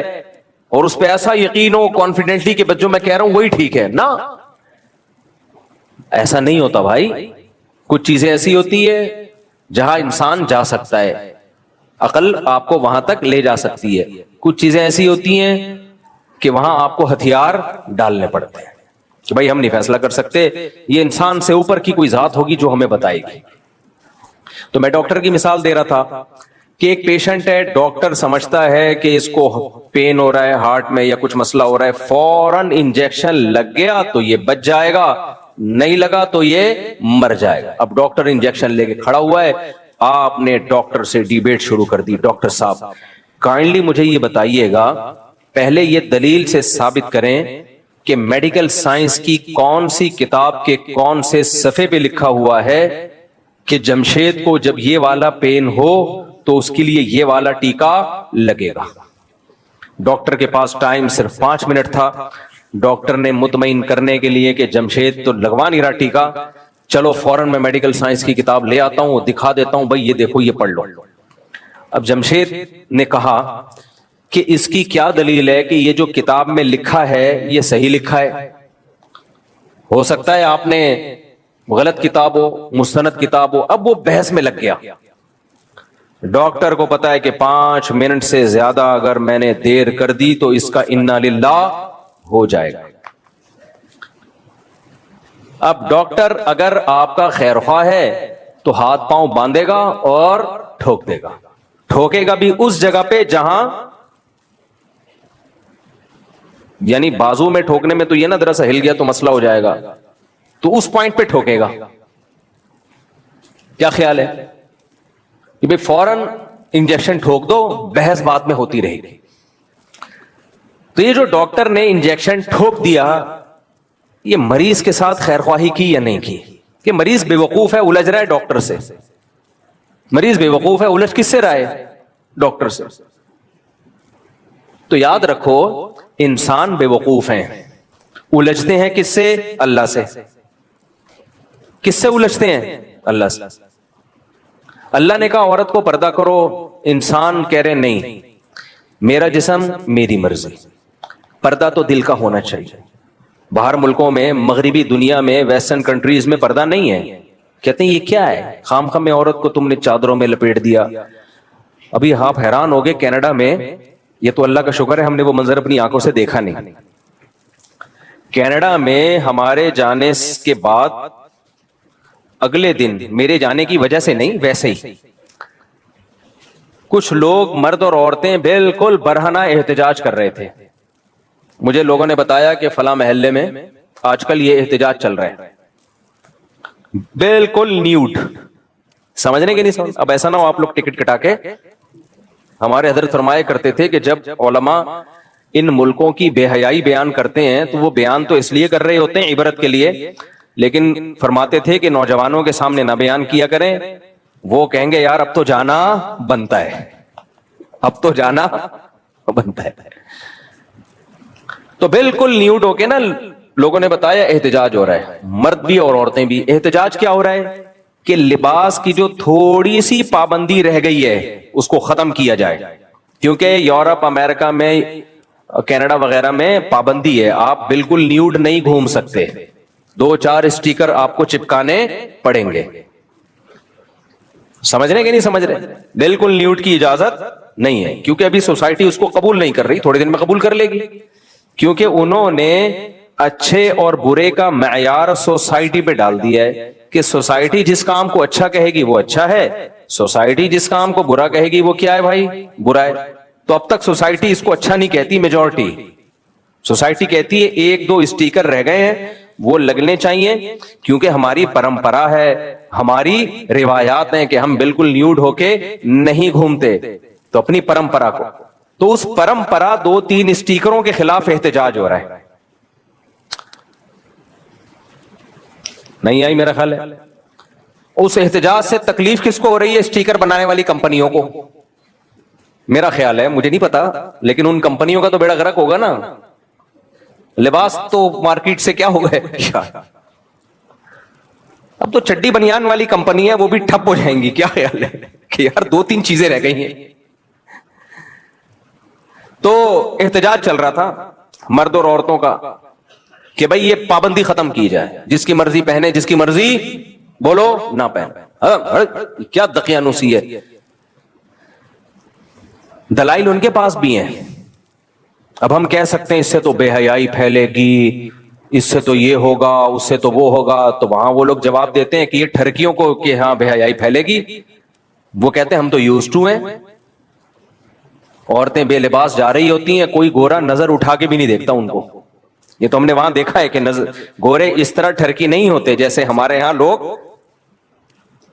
اور اس پہ ایسا یقین ہو کانفیڈنٹلی کہ جو میں کہہ رہا ہوں وہی ٹھیک ہے. نہ, ایسا نہیں ہوتا بھائی. کچھ چیزیں ایسی ہوتی ہے جہاں انسان جا سکتا ہے, عقل آپ کو وہاں تک لے جا سکتی ہے. کچھ چیزیں ایسی ہوتی ہیں کہ وہاں آپ کو ہتھیار ڈالنے پڑتے ہیں کہ بھائی ہم نہیں فیصلہ کر سکتے, یہ انسان سے اوپر کی کوئی ذات ہوگی جو ہمیں بتائے گی. تو میں ڈاکٹر کی مثال دے رہا تھا کہ ایک پیشنٹ ہے, ڈاکٹر سمجھتا ہے کہ اس کو پین ہو رہا ہے ہارٹ میں یا کچھ مسئلہ ہو رہا ہے, فوراً انجیکشن لگ گیا تو یہ بچ جائے گا, نہیں لگا تو یہ مر جائے گا. اب ڈاکٹر انجیکشن لے کے کھڑا ہوا ہے, آپ نے ڈاکٹر سے ڈیبیٹ شروع کر دی, ڈاکٹر صاحب کائنڈلی مجھے یہ بتائیے گا, پہلے یہ دلیل سے ثابت کریں کہ میڈیکل سائنس کی کون سی کتاب کے کون سے صفحے پہ لکھا ہوا ہے کہ جمشید کو جب یہ والا پین ہو تو اس کے لیے یہ والا ٹیکا لگے گا. ڈاکٹر کے پاس ٹائم صرف 5 منٹ تھا. ڈاکٹر نے مطمئن کرنے کے لیے کہ جمشید تو لگوا نہیں رہا ٹیکا, چلو فوراً میں میڈیکل سائنس کی کتاب لے آتا ہوں, دکھا دیتا ہوں, بھائی یہ دیکھو یہ پڑھ لو. اب جمشید نے کہا کہ اس کی کیا دلیل ہے کہ یہ جو کتاب میں لکھا ہے یہ صحیح لکھا ہے. ہو سکتا ہے آپ نے غلط کتاب ہو, مستند کتاب ہو. اب وہ بحث میں لگ گیا. ڈاکٹر کو پتا ہے کہ 5 منٹ سے زیادہ اگر میں نے دیر کر دی تو اس کا انا للہ ہو جائے گا. اب ڈاکٹر اگر آپ کا خیر خواہ ہے تو ہاتھ پاؤں باندھے گا اور ٹھوک دے گا. ٹھوکے گا بھی اس جگہ پہ جہاں یعنی بازو میں ٹھوکنے میں تو یہ نا ذرا سا ہل گیا تو مسئلہ ہو جائے گا, تو اس پوائنٹ پہ ٹھوکے گا. کیا خیال ہے کہ بھائی فوراً انجیکشن ٹھوک دو, بحث بعد میں ہوتی رہے گی. تو یہ جو ڈاکٹر نے انجیکشن ٹھوک دیا, یہ مریض کے ساتھ خیر خواہی کی یا نہیں کی؟ کہ مریض بے وقوف ہے, الجھ رہا ہے ڈاکٹر سے. مریض بے وقوف ہے, الجھ کس سے رہا ہے؟ ڈاکٹر سے. تو یاد رکھو انسان بے وقوف ہیں, الجھتے ہیں کس سے؟ اللہ سے. کس سے الجھتے ہیں؟ اللہ سے. اللہ نے کہا عورت کو پردہ کرو, انسان کہہ رہے نہیں, میرا جسم میری مرضی. پردہ تو دل کا ہونا چاہیے. باہر ملکوں میں, مغربی دنیا میں, ویسٹرن کنٹریز میں پردہ نہیں ہے. کہتے ہیں یہ کیا ہے, خام خام میں عورت کو تم نے چادروں میں لپیٹ دیا. ابھی آپ حیران ہو گئے, کینیڈا میں, یہ تو اللہ کا شکر ہے ہم نے وہ منظر اپنی آنکھوں سے دیکھا نہیں, کینیڈا میں ہمارے جانے کے بعد اگلے دن, میرے جانے کی وجہ سے نہیں ویسے ہی, کچھ لوگ مرد اور عورتیں بالکل برہنہ احتجاج کر رہے تھے. مجھے لوگوں نے بتایا کہ فلاں محلے میں آج کل یہ احتجاج چل رہا ہے, بالکل نیوڈ. سمجھنے کے نہیں سمجھ. اب ایسا نہ ہو آپ لوگ ٹکٹ کٹا کے, ہمارے حضرت فرمایا کرتے تھے کہ جب علماء ان ملکوں کی بے حیائی بیان کرتے ہیں تو وہ بیان تو اس لیے کر رہے ہوتے ہیں عبرت کے لیے, لیکن فرماتے تھے کہ نوجوانوں کے سامنے نہ بیان کیا کریں, وہ کہیں گے یار اب تو جانا بنتا ہے, اب تو جانا بنتا ہے. تو بالکل نیوڈ ہو کے نا لوگوں نے بتایا احتجاج ہو رہا ہے, مرد بھی اور عورتیں بھی. احتجاج کیا ہو رہا ہے کہ لباس کی جو تھوڑی سی پابندی رہ گئی ہے اس کو ختم کیا جائے, کیونکہ یورپ, امریکہ میں, کینیڈا وغیرہ میں پابندی ہے, آپ بالکل نیوڈ نہیں گھوم سکتے, 2-4 اسٹیکر آپ کو چپکانے پڑیں گے. سمجھ رہے کہ نہیں سمجھ رہے؟ بالکل نیوڈ کی اجازت نہیں ہے, کیونکہ ابھی سوسائٹی اس کو قبول نہیں کر رہی, تھوڑے دن میں قبول کر لے گی, کیونکہ انہوں نے اچھے اور برے کا معیار سوسائٹی پہ ڈال دیا ہے کہ سوسائٹی جس کام کو اچھا کہے گی وہ اچھا ہے, سوسائٹی جس کام کو برا کہے گی وہ کیا ہے بھائی؟ برا ہے. تو اب تک سوسائٹی اس کو اچھا نہیں کہتی, میجورٹی سوسائٹی کہتی ہے 1-2 اسٹیکر رہ گئے ہیں وہ لگنے چاہیے, کیونکہ ہماری پرمپرا ہے, ہماری روایات ہیں کہ ہم بالکل نیوڈ ہو کے نہیں گھومتے. تو اپنی پرمپرا کو, تو اس پرمپرا 2-3 اسٹیکروں کے خلاف احتجاج ہو رہا ہے. نہیں آئی میرا خیال ہے. اس احتجاج سے تکلیف کس کو ہو رہی ہے؟ اسٹیکر بنانے والی کمپنیوں کو. میرا خیال ہے, مجھے نہیں پتا, لیکن ان کمپنیوں کا تو بیڑا غرق ہوگا نا. لباس تو مارکیٹ سے کیا ہو گئے, اب تو چڈی بنیان والی کمپنی ہے وہ بھی ٹھپ ہو جائیں گی. کیا خیال ہے کہ یار 2-3 چیزیں رہ گئی ہیں. تو احتجاج چل رہا تھا مرد اور عورتوں کا کہ بھائی یہ پابندی ختم کی جائے, جس کی مرضی پہنے, جس کی مرضی بولو نہ پہنے. کیا دقیانوسی ہے. دلائل ان کے پاس بھی ہیں. اب ہم کہہ سکتے ہیں اس سے تو بے حیائی پھیلے گی, اس سے تو یہ ہوگا, اس سے تو وہ ہوگا. تو وہاں وہ لوگ جواب دیتے ہیں کہ یہ ٹھرکیوں کو کہ ہاں بے حیائی پھیلے گی, وہ کہتے ہیں ہم تو یوز ٹو ہیں. عورتیں بے لباس جا رہی ہوتی ہیں, کوئی گورا نظر اٹھا کے بھی نہیں دیکھتا ان کو. یہ تو ہم نے وہاں دیکھا ہے کہ گورے اس طرح ٹھرکی نہیں ہوتے جیسے ہمارے ہاں لوگ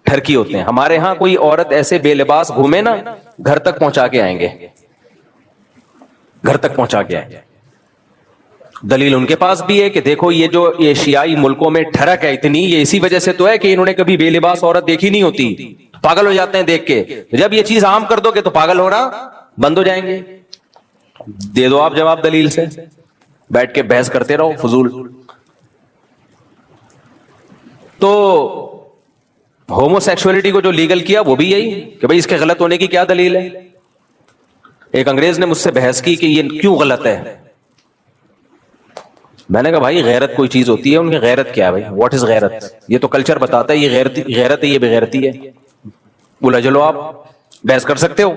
ٹھرکی ہوتے ہیں. ہمارے ہاں کوئی عورت ایسے بے لباس گھومے نا, گھر تک پہنچا کے آئیں گے, گھر تک پہنچا کے آئیں گے. دلیل ان کے پاس بھی ہے کہ دیکھو یہ جو ایشیائی ملکوں میں ٹھڑک ہے اتنی, یہ اسی وجہ سے تو ہے کہ انہوں نے کبھی بے لباس عورت دیکھی نہیں ہوتی, پاگل ہو جاتے ہیں دیکھ کے. جب یہ چیز عام کر دو گے تو پاگل ہونا بند ہو جائیں گے. دے دو آپ جواب دلیل سے, بیٹھ کے بحث کرتے رہو فضول. تو ہومو سیکسولیٹی کو جو لیگل کیا وہ بھی یہی کہ بھئی اس کے غلط ہونے کی کیا دلیل ہے. ایک انگریز نے مجھ سے بحث کی کہ یہ کیوں غلط ہے. میں نے کہا بھائی غیرت کوئی چیز ہوتی ہے, ان کی غیرت کیا ہے بھائی, واٹ از غیرت؟ یہ تو کلچر بتاتا ہے یہ غیرت ہے, یہ بغیرتی ہے. بولا چلو آپ بحث کر سکتے ہو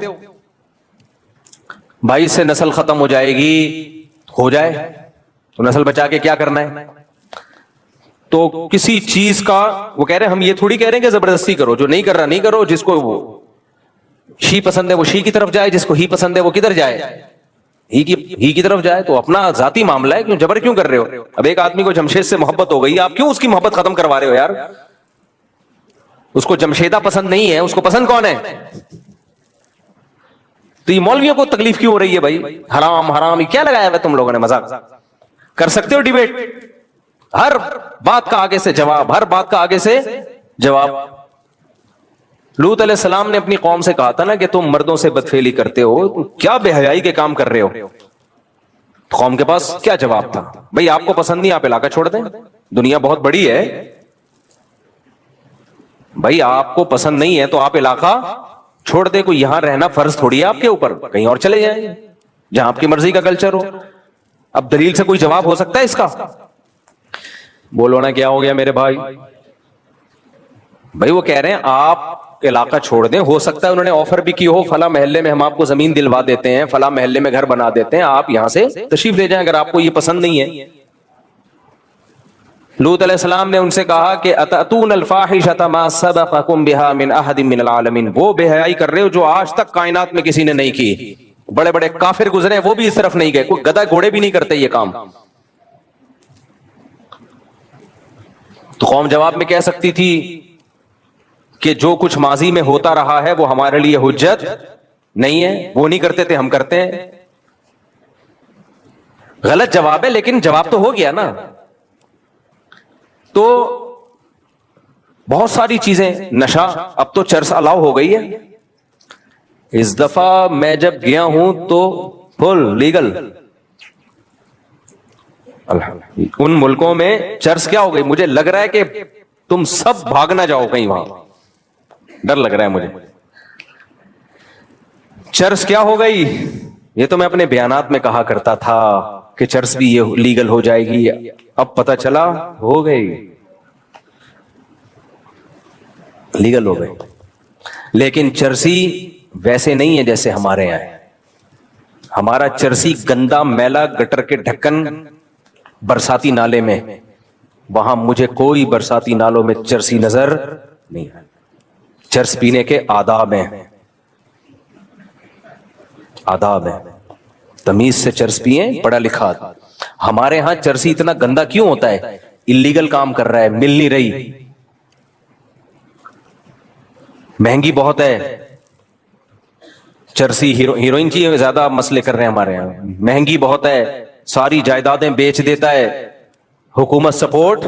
بھائی, اس سے نسل ختم ہو جائے گی, ہو جائے تو نسل بچا کے کیا کرنا ہے. تو کسی چیز کا وہ کہہ رہے ہیں, ہم یہ تھوڑی کہہ رہے ہیں کہ زبردستی کرو, جو نہیں کر رہا نہیں کرو, جس کو وہ شی پسند ہے وہ شی کی طرف جائے, جس کو ہی پسند ہے وہ کدھر جائے. ہی کی طرف جائے تو اپنا ذاتی معاملہ ہے, کیوں جبر کیوں کر رہے ہو؟ اب ایک آدمی کو جمشید سے محبت ہو گئی, آپ کیوں اس کی محبت ختم کروا رہے ہو یار؟ اس کو جمشیدہ پسند نہیں ہے, اس کو پسند کون ہے؟ تو یہ مولویوں کو تکلیف کیوں ہو رہی ہے بھائی؟ حرام حرام یہ کیا لگایا ہوا تم لوگوں نے؟ مذاق کر سکتے ہو ڈیبیٹ, ہر بات کا آگے سے جواب, ہر بات کا آگے سے جواب. لوط علیہ السلام نے اپنی قوم سے کہا تھا نا کہ تم مردوں سے بدفعلی کرتے ہو, کیا بے حیائی کے کام کر رہے ہو. قوم کے پاس کیا جواب تھا؟ بھائی آپ کو پسند نہیں, آپ علاقہ چھوڑ دیں, دنیا بہت بڑی ہے. بھائی آپ کو پسند نہیں ہے تو آپ علاقہ چھوڑ دیں, کوئی یہاں رہنا فرض تھوڑی ہے آپ کے اوپر, کہیں اور چلے جائیں جہاں آپ کی مرضی کا کلچر ہو. اب دلیل سے کوئی جواب ہو سکتا ہے اس کا؟ بولو نا کیا ہو گیا میرے بھائی؟ بھائی وہ کہہ رہے ہیں آپ علاقہ چھوڑ دیں, ہو سکتا ہے انہوں نے آفر بھی کی ہو, فلاں محلے میں ہم آپ کو زمین دلوا دیتے ہیں, فلاں محلے میں گھر بنا دیتے ہیں, آپ یہاں سے تشریف لے جائیں اگر آپ کو یہ پسند نہیں ہے. لوط علیہ السلام نے ان سے کہا کہ اتاتون الفاحشۃ ما سبقکم بها من احد من العالمین, وہ بے حیائی کر رہے ہو جو آج تک کائنات میں کسی نے نہیں کی. بڑے بڑے کافر گزرے وہ بھی اس طرف نہیں گئے, کوئی گدھا گھوڑے بھی نہیں کرتے یہ کام. تو قوم جواب میں کہہ سکتی تھی کہ جو کچھ ماضی میں ہوتا رہا ہے وہ ہمارے لیے حجت نہیں ہے, وہ نہیں کرتے تھے ہم کرتے ہیں. غلط جواب ہے لیکن جواب تو ہو گیا نا. تو بہت ساری چیزیں, نشہ, اب تو چرس الاؤ ہو گئی ہے. اس دفعہ میں جب گیا ہوں تو فل لیگل. ان ملکوں میں چرس کیا ہو گئی, مجھے لگ رہا ہے کہ تم سب بھاگ نہ جاؤ کہیں, وہاں ڈر لگ رہا ہے مجھے. چرس کیا ہو گئی, یہ تو میں اپنے بیانات میں کہا کرتا تھا کہ چرس بھی یہ لیگل ہو جائے گی, اب پتہ چلا ہو گئی, لیگل ہو گئی. لیکن چرسی ویسے نہیں ہے جیسے ہمارے یہاں ہے. ہمارا چرسی گندا میلا گٹر کے ڈھکن برساتی نالے میں, وہاں مجھے کوئی برساتی نالوں میں چرسی نظر نہیں ہے. چرس پینے کے آداب ہیں, آداب ہیں, تمیز سے چرس پیئیں, پڑھا لکھا. ہمارے ہاں چرسی اتنا گندا کیوں ہوتا ہے؟ اللیگل کام کر رہا ہے, مل نہیں رہی, مہنگی بہت ہے. چرسی ہیروئن کی زیادہ مسئلے کر رہے ہیں ہمارے یہاں, مہنگی بہت ہے, ساری جائیدادیں بیچ دیتا ہے. حکومت سپورٹ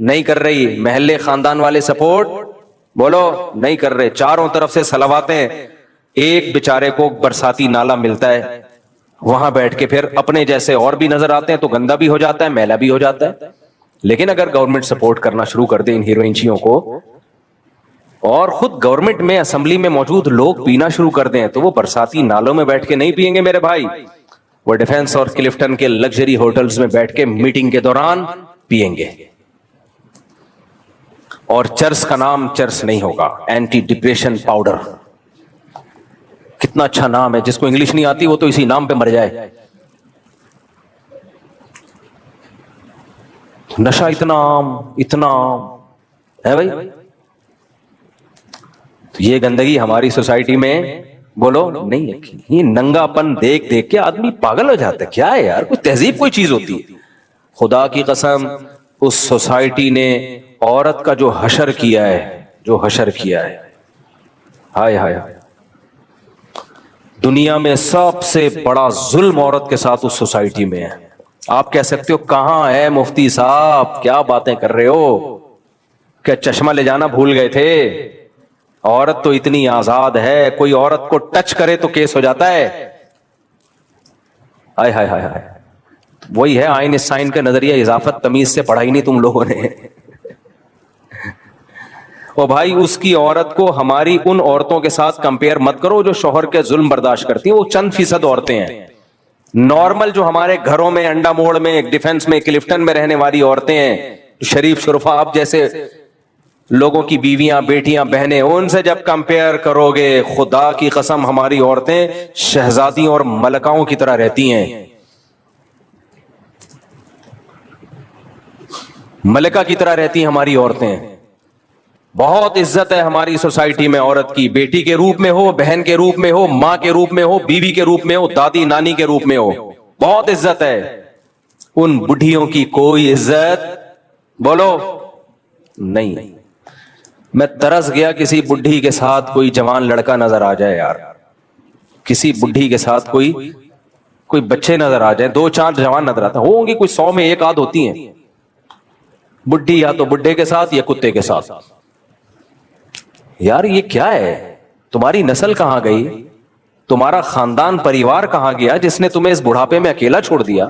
نہیں کر رہی, محلے خاندان والے سپورٹ بولو نہیں کر رہے, چاروں طرف سے سلواتیں. ایک بیچارے کو برساتی نالا ملتا ہے, وہاں بیٹھ کے پھر اپنے جیسے اور بھی نظر آتے ہیں, تو گندا بھی ہو جاتا ہے, میلا بھی ہو جاتا ہے. لیکن اگر گورنمنٹ سپورٹ کرنا شروع کر دے ان ہیروئنچیوں کو, اور خود گورنمنٹ میں اسمبلی میں موجود لوگ پینا شروع کر دیں, تو وہ برساتی نالوں میں بیٹھ کے نہیں پیئیں گے میرے بھائی, وہ ڈیفنس اور کلفٹن کے لگژری ہوٹلز میں بیٹھ کے میٹنگ کے دوران پیئیں گے. اور چرس کا نام چرس نہیں ہوگا, اینٹی ڈپریشن پاؤڈر. کتنا اچھا نام ہے, جس کو انگلش نہیں آتی وہ تو اسی نام پہ مر جائے. نشہ اتنا عام ہے بھائی. یہ گندگی ہماری سوسائٹی میں بولو نہیں ہے. یہ ننگا پن دیکھ دیکھ کے آدمی پاگل ہو جاتا ہے. کیا ہے یار, کوئی تہذیب کوئی چیز ہوتی ہے؟ خدا کی قسم اس سوسائٹی نے عورت کا جو حشر کیا ہے, ہائے ہائے, دنیا میں سب سے بڑا ظلم عورت کے ساتھ اس سوسائٹی میں ہے. آپ کہہ سکتے ہو کہاں ہے مفتی صاحب, کیا باتیں کر رہے ہو, کیا چشمہ لے جانا بھول گئے تھے؟ عورت تو اتنی آزاد ہے, کوئی عورت کو ٹچ کرے تو کیس ہو جاتا ہے. ہائے ہائے ہائے ہائے, وہی ہے آئنسٹائن کا نظریہ اضافت تمیز سے پڑھا ہی نہیں تم لوگوں نے. او بھائی, اس کی عورت کو ہماری ان عورتوں کے ساتھ کمپیئر مت کرو جو شوہر کے ظلم برداشت کرتی ہیں. وہ چند فیصد عورتیں ہیں. نارمل جو ہمارے گھروں میں انڈا موڑ میں ڈیفنس میں کلفٹن میں رہنے والی عورتیں ہیں, شریف شرفا آپ جیسے لوگوں کی بیویاں بیٹیاں بہنیں, ان سے جب کمپیئر کرو گے, خدا کی قسم ہماری عورتیں شہزادیوں اور ملکاؤں کی طرح رہتی ہیں, ملکہ کی طرح رہتی ہیں ہماری عورتیں. بہت عزت ہے ہماری سوسائٹی میں عورت کی, بیٹی کے روپ میں ہو, بہن کے روپ میں ہو, ماں کے روپ میں ہو, بیوی کے روپ میں ہو, دادی نانی کے روپ میں ہو. بہت عزت ہے. ان بڈھیوں کی کوئی عزت بولو نہیں. میں ترس گیا کسی بڈھی کے ساتھ کوئی جوان لڑکا نظر آ جائے یار, کسی بڈھی کے ساتھ کوئی بچے نظر آ جائیں, 2-4 جوان نظر آتے ہوں گی, کوئی 100 میں 1 آدھ ہوتی ہیں بڈھی, یا تو بڈھے کے ساتھ یا کتے کے ساتھ. یار یہ کیا ہے؟ تمہاری نسل کہاں گئی؟ تمہارا خاندان پریوار کہاں گیا جس نے تمہیں اس بڑھاپے میں اکیلا چھوڑ دیا؟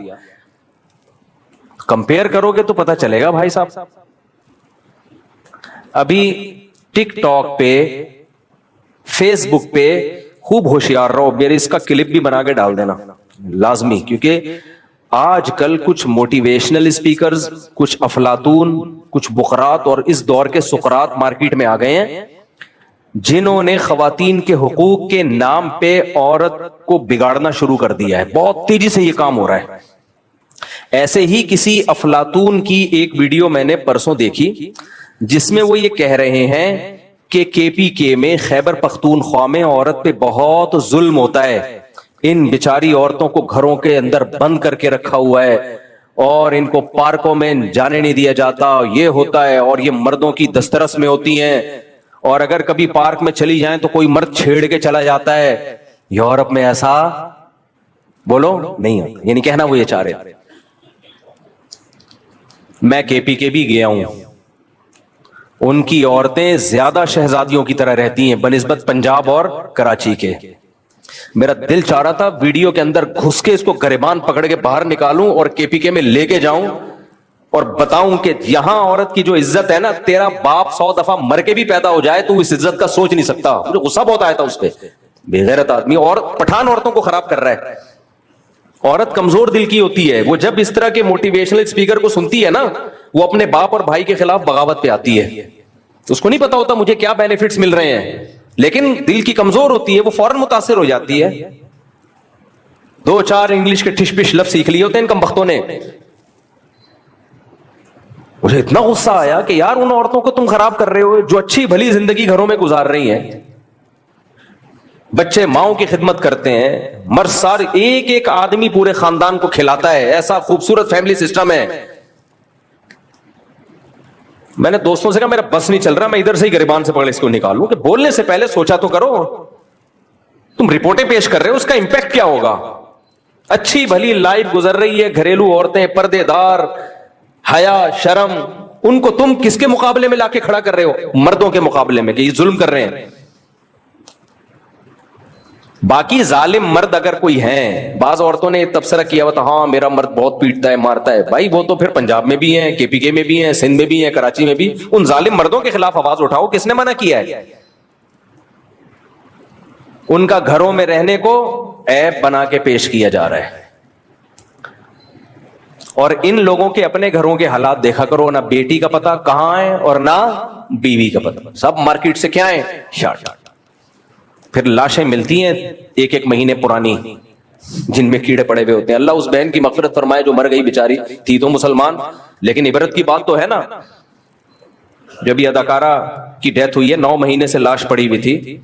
کمپیئر کرو گے تو پتا چلے گا بھائی صاحب. ابھی ٹک ٹاک پہ, فیس بک پہ خوب ہوشیار رہو. میرے اس کا کلپ بھی بنا کے ڈال دینا لازمی, کیونکہ آج کل کچھ موٹیویشنل اسپیکرز, کچھ افلاطون, کچھ بقرات اور اس دور کے سقراط مارکیٹ میں آ گئے ہیں جنہوں نے خواتین کے حقوق کے نام پہ عورت کو بگاڑنا شروع کر دیا ہے. بہت تیزی سے یہ کام ہو رہا ہے. ایسے ہی کسی افلاطون کی ایک ویڈیو میں نے پرسوں دیکھی جس میں وہ یہ کہہ رہے ہیں کہ KPK میں, خیبر پختونخوا میں عورت پہ بہت ظلم ہوتا ہے. ان بیچاری عورتوں کو گھروں کے اندر بند کر کے رکھا ہوا ہے اور ان کو پارکوں میں جانے نہیں دیا جاتا, یہ ہوتا ہے, اور یہ مردوں کی دسترس میں ہوتی ہیں, اور اگر کبھی پارک میں چلی جائیں تو کوئی مرد چھیڑ کے چلا جاتا ہے. یورپ میں ایسا بولو نہیں ہوتا. یعنی کہنا وہ یہ چاہ رہے تھے. میں KPK بھی گیا ہوں, ان کی عورتیں زیادہ شہزادیوں کی طرح رہتی ہیں بنسبت پنجاب اور کراچی کے. میرا دل چاہ رہا تھا ویڈیو کے اندر گھس کے اس کو گریبان پکڑ کے باہر نکالوں اور KPK میں لے کے جاؤں اور بتاؤں کہ یہاں عورت کی جو عزت ہے نا, تیرا باپ 100 دفعہ مر کے بھی پیدا ہو جائے تو اس عزت کا سوچ نہیں سکتا. مجھے غصہ بہت آیا تھا اس پہ, بے غیرت آدمی, اور پٹھان عورتوں کو خراب کر رہا ہے. عورت کمزور دل کی ہوتی ہے, وہ جب اس طرح کے موٹیویشنل اسپیکر کو سنتی ہے نا, وہ اپنے باپ اور بھائی کے خلاف بغاوت پہ آتی ہے. اس کو نہیں پتا ہوتا مجھے کیا بینیفٹس مل رہے ہیں, لیکن دل کی کمزور ہوتی ہے, وہ فوراً متاثر ہو جاتی ہے. 2-4 انگلش کے ٹھش پش لفظ سیکھ لیے ہوتے ہیں ان کمبختوں نے. مجھے اتنا غصہ آیا کہ یار ان عورتوں کو تم خراب کر رہے ہو جو اچھی بھلی زندگی گھروں میں گزار رہی ہیں, بچے ماؤں کی خدمت کرتے ہیں, مرد سار ایک آدمی پورے خاندان کو کھلاتا ہے. ایسا خوبصورت فیملی سسٹم ہے. میں نے دوستوں سے کہا میرا بس نہیں چل رہا, میں ادھر سے ہی گریبان سے پکڑ اس کو نکالوں, کہ بولنے سے پہلے سوچا تو کرو. تم رپورٹیں پیش کر رہے ہو, اس کا امپیکٹ کیا ہوگا؟ اچھی بھلی لائف گزر رہی ہے, گھریلو عورتیں پردے دار, حیا شرم, ان کو تم کس کے مقابلے میں لا کے کھڑا کر رہے ہو؟ مردوں کے مقابلے میں, کہ یہ ظلم کر رہے ہیں. باقی ظالم مرد اگر کوئی ہیں, بعض عورتوں نے تبصرہ کیا ہوا تھا, ہاں میرا مرد بہت پیٹتا ہے مارتا ہے. بھائی وہ تو پھر پنجاب میں بھی ہیں, KPK میں بھی ہیں, سندھ میں بھی ہیں, کراچی میں بھی. ان ظالم مردوں کے خلاف آواز اٹھاؤ. کس نے منع کیا ہے؟ ان کا گھروں میں رہنے کو عیب بنا کے پیش کیا جا رہا ہے. اور ان لوگوں کے اپنے گھروں کے حالات دیکھا کرو, نہ بیٹی کا پتہ کہاں ہے اور نہ بیوی کا پتہ, سب مارکیٹ سے کیا ہے شارٹ. پھر لاشیں ملتی ہیں 1 مہینے پرانی جن میں کیڑے پڑے ہوئے ہوتے ہیں. اللہ اس بہن کی مغفرت فرمائے جو مر گئی بیچاری, تھی تو مسلمان, لیکن عبرت کی بات تو ہے نا. جب یہ اداکارہ کی ڈیتھ ہوئی ہے 9 مہینے سے لاش پڑی ہوئی تھی.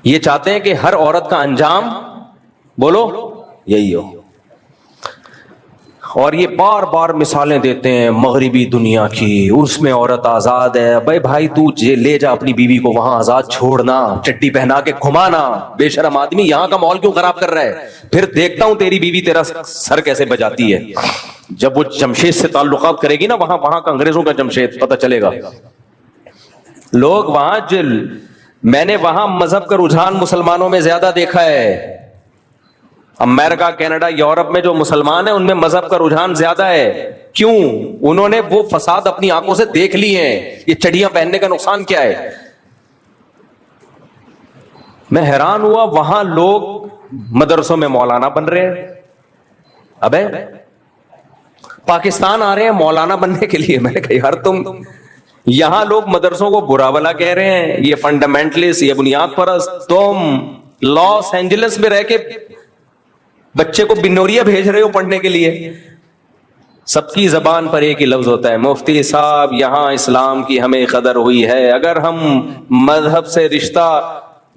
یہ چاہتے ہیں کہ ہر عورت کا انجام بولو یہی ہو, اور یہ بار بار مثالیں دیتے ہیں مغربی دنیا کی, اس میں عورت آزاد ہے. بھائی تو لے جا اپنی بیوی کو وہاں آزاد چھوڑنا, چٹی پہنا کے گھمانا. بے شرم آدمی, یہاں کا ماحول کیوں خراب کر رہا ہے؟ پھر دیکھتا ہوں تیری بیوی تیرا سر کیسے بجاتی ہے. جب وہ جمشید سے تعلقات کرے گی نا, وہاں کا انگریزوں کا جمشید پتہ چلے گا. لوگ وہاں میں نے وہاں مذہب کا رجحان مسلمانوں میں زیادہ دیکھا ہے. امریکہ, کینیڈا, یورپ میں جو مسلمان ہیں ان میں مذہب کا رجحان زیادہ ہے. کیوں؟ انہوں نے وہ فساد اپنی آنکھوں سے دیکھ لیے ہیں. یہ چڑیاں پہننے کا نقصان کیا ہے؟ میں حیران ہوا, وہاں لوگ مدرسوں میں مولانا بن رہے ہیں. ابے پاکستان آ رہے ہیں مولانا بننے کے لیے. میں نے کہا یار تم, یہاں لوگ مدرسوں کو برا بلا کہہ رہے ہیں, یہ فنڈامنٹلسٹ, یہ بنیاد پرست. تم لاس اینجلس میں رہ کے بچے کو بنوریا بھیج رہے ہو پڑھنے کے لیے. سب کی زبان پر ایک ہی لفظ ہوتا ہے, مفتی صاحب یہاں اسلام کی ہمیں قدر ہوئی ہے. اگر ہم مذہب سے رشتہ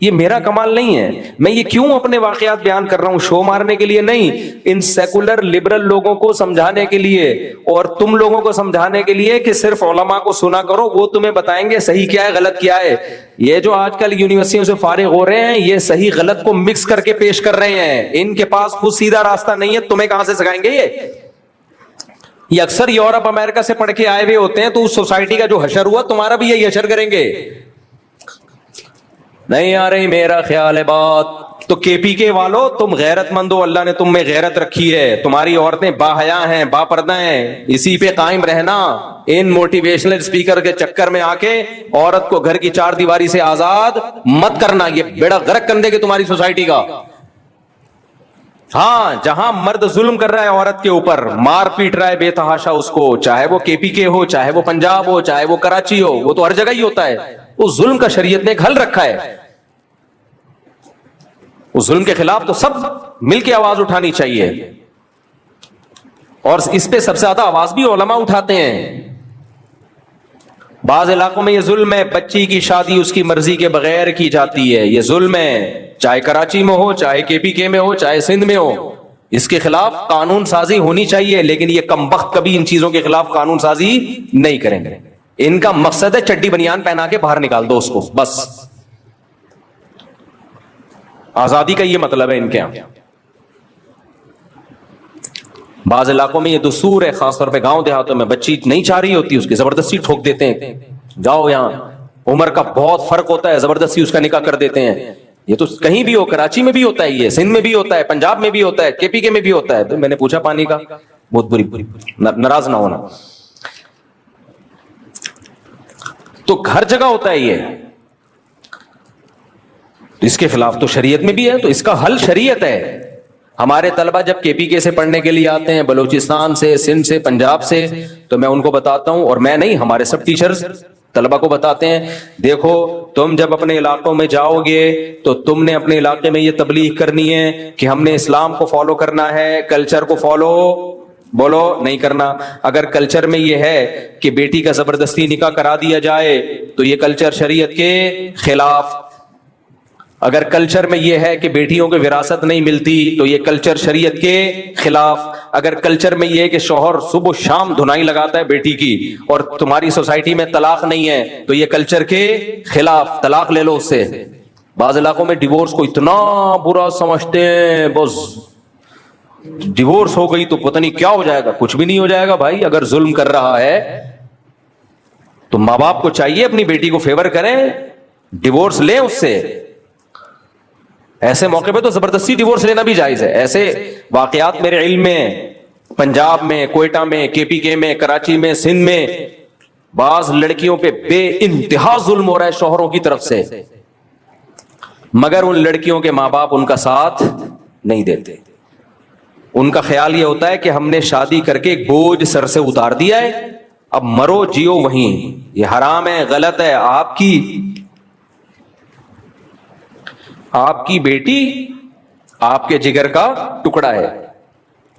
یہ میرا کمال نہیں ہے. میں یہ کیوں اپنے واقعات بیان کر رہا ہوں؟ شو مارنے کے لیے نہیں, ان سیکولر لبرل لوگوں کو سمجھانے کے لیے, اور تم لوگوں کو سمجھانے کے لیے کہ صرف علماء کو سنا کرو, وہ تمہیں بتائیں گے صحیح کیا ہے غلط کیا ہے. یہ جو آج کل یونیورسٹیوں سے فارغ ہو رہے ہیں, یہ صحیح غلط کو مکس کر کے پیش کر رہے ہیں. ان کے پاس خود سیدھا راستہ نہیں ہے, تمہیں کہاں سے سکھائیں گے؟ یہ اکثر یورپ امریکہ سے پڑھ کے آئے ہوئے ہوتے ہیں, تو اس سوسائٹی کا جو حشر ہوا تمہارا بھی یہی حشر کریں گے. نہیں آ رہی میرا خیال ہے بات. تو کے پی کے والو, تم غیرت مند ہو, اللہ نے تم میں غیرت رکھی ہے, تمہاری عورتیں با حیا ہیں, با پردہ ہیں, اسی پہ قائم رہنا. ان موٹیویشنل اسپیکر کے چکر میں آ کے عورت کو گھر کی چار دیواری سے آزاد مت کرنا, یہ بیڑا غرق کر دے گی تمہاری سوسائٹی کا. ہاں, جہاں مرد ظلم کر رہا ہے عورت کے اوپر, مار پیٹ رہا ہے بے تحاشا اس کو, چاہے وہ کے پی کے ہو, چاہے وہ پنجاب ہو, چاہے وہ کراچی ہو, وہ تو ہر جگہ ہی ہوتا ہے. اس ظلم کا شریعت نے ایک حل رکھا ہے. اس ظلم کے خلاف تو سب مل کے آواز اٹھانی چاہیے, اور اس پہ سب سے زیادہ آواز بھی علماء اٹھاتے ہیں. بعض علاقوں میں یہ ظلم ہے, بچی کی شادی اس کی مرضی کے بغیر کی جاتی ہے, یہ ظلم ہے, چاہے کراچی میں ہو, چاہے کے پی کے میں ہو, چاہے سندھ میں ہو. اس کے خلاف قانون سازی ہونی چاہیے, لیکن یہ کمبخت کبھی ان چیزوں کے خلاف قانون سازی نہیں کریں گے. ان کا مقصد ہے چڈی بنیان پہنا کے باہر نکال دو اس کو, بس. آزادی کا یہ مطلب ہے ان کے یہاں. بعض علاقوں میں یہ دستور ہے, خاص طور پہ گاؤں دیہاتوں میں, بچی نہیں چاہ رہی ہوتی, اس کی زبردستی ٹھوک دیتے ہیں, جاؤ یہاں. عمر کا بہت فرق ہوتا ہے, زبردستی اس کا نکاح کر دیتے ہیں. یہ تو کہیں بھی ہو, کراچی میں بھی ہوتا ہے, یہ سندھ میں بھی ہوتا ہے, پنجاب میں بھی ہوتا ہے, کے پی کے میں بھی ہوتا ہے. تو میں نے پوچھا پانی کا, بہت بری, ناراض نہ ہونا, تو ہر جگہ ہوتا ہے یہ. اس کے خلاف تو شریعت میں بھی ہے, تو اس کا حل شریعت ہے. ہمارے طلبہ جب کے پی کے سے پڑھنے کے لیے آتے ہیں, بلوچستان سے, سندھ سے, پنجاب سے, تو میں ان کو بتاتا ہوں, اور میں نہیں, ہمارے سب ٹیچرز طلبہ کو بتاتے ہیں, دیکھو تم جب اپنے علاقوں میں جاؤ گے تو تم نے اپنے علاقے میں یہ تبلیغ کرنی ہے کہ ہم نے اسلام کو فالو کرنا ہے, کلچر کو فالو بولو نہیں کرنا. اگر کلچر میں یہ ہے کہ بیٹی کا زبردستی نکاح کرا دیا جائے تو یہ کلچر شریعت کے خلاف. اگر کلچر میں یہ ہے کہ بیٹیوں کو وراثت نہیں ملتی تو یہ کلچر شریعت کے خلاف. اگر کلچر میں یہ ہے کہ شوہر صبح شام دھنائی لگاتا ہے بیٹی کی, اور تمہاری سوسائٹی میں طلاق نہیں ہے, تو یہ کلچر کے خلاف, طلاق لے لو اس سے. بعض علاقوں میں ڈیورس کو اتنا برا سمجھتے ہیں, بس ڈیورس ہو گئی تو پتہ نہیں کیا ہو جائے گا. کچھ بھی نہیں ہو جائے گا بھائی. اگر ظلم کر رہا ہے تو ماں باپ کو چاہیے اپنی بیٹی کو فیور کریں, ڈیورس لیں اس سے. ایسے موقع پہ تو زبردستی ڈیورس لینا بھی جائز ہے. ایسے واقعات میرے علم میں, پنجاب میں, کوئٹہ میں, کے پی کے میں, کراچی میں, سندھ میں, بعض لڑکیوں پہ بے انتہا ظلم ہو رہا ہے شوہروں کی طرف سے, مگر ان لڑکیوں کے ماں باپ ان کا ساتھ نہیں دیتے. ان کا خیال یہ ہوتا ہے کہ ہم نے شادی کر کے ایک بوجھ سر سے اتار دیا ہے, اب مرو جیو وہیں, یہ حرام ہے, غلط ہے. آپ کی بیٹی آپ کے جگر کا ٹکڑا ہے.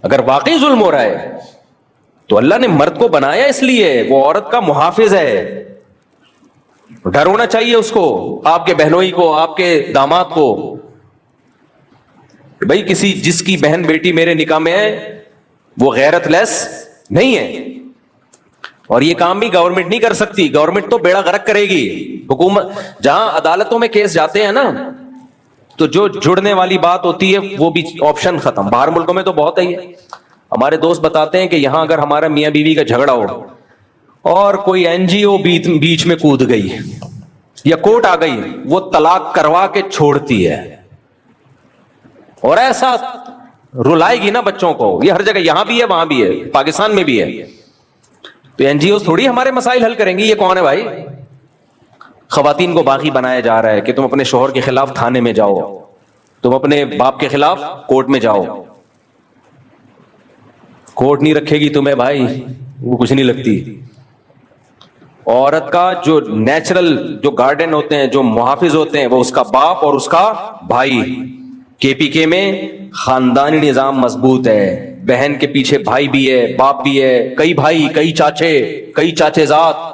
اگر واقعی ظلم ہو رہا ہے تو اللہ نے مرد کو بنایا اس لیے, وہ عورت کا محافظ ہے. ڈر ہونا چاہیے اس کو, آپ کے بہنوئی کو, آپ کے داماد کو. بھائی کسی جس کی بہن بیٹی میرے نکاح میں ہے وہ غیرت لیس نہیں ہے, اور یہ کام بھی گورنمنٹ نہیں کر سکتی. گورنمنٹ تو بیڑا غرق کرے گی. حکومت جہاں عدالتوں میں کیس جاتے ہیں نا, تو جو جڑنے والی بات ہوتی ہے وہ بھی آپشن ختم. باہر ملکوں میں تو بہت ہے. ہمارے دوست بتاتے ہیں کہ یہاں اگر ہمارا میاں بیوی کا جھگڑا ہو اور کوئی این جی او بیچ میں کود گئی یا کورٹ آ گئی, وہ طلاق کروا کے چھوڑتی ہے, اور ایسا رلائے گی نا بچوں کو. یہ ہر جگہ, یہاں بھی ہے, وہاں بھی ہے, پاکستان میں بھی ہے. تو این جی او تھوڑی ہمارے مسائل حل کریں گی. یہ کون ہے بھائی؟ خواتین کو باغی بنایا جا رہا ہے کہ تم اپنے شوہر کے خلاف تھانے میں جاؤ, تم اپنے باپ کے خلاف کورٹ میں جاؤ. کورٹ نہیں رکھے گی تمہیں بھائی, وہ کچھ نہیں لگتی. عورت کا جو نیچرل جو گارڈین ہوتے ہیں, جو محافظ ہوتے ہیں, وہ اس کا باپ اور اس کا بھائی. کے پی کے میں خاندانی نظام مضبوط ہے. بہن کے پیچھے بھائی بھی ہے, باپ بھی ہے, کئی بھائی, کئی چاچے زاد.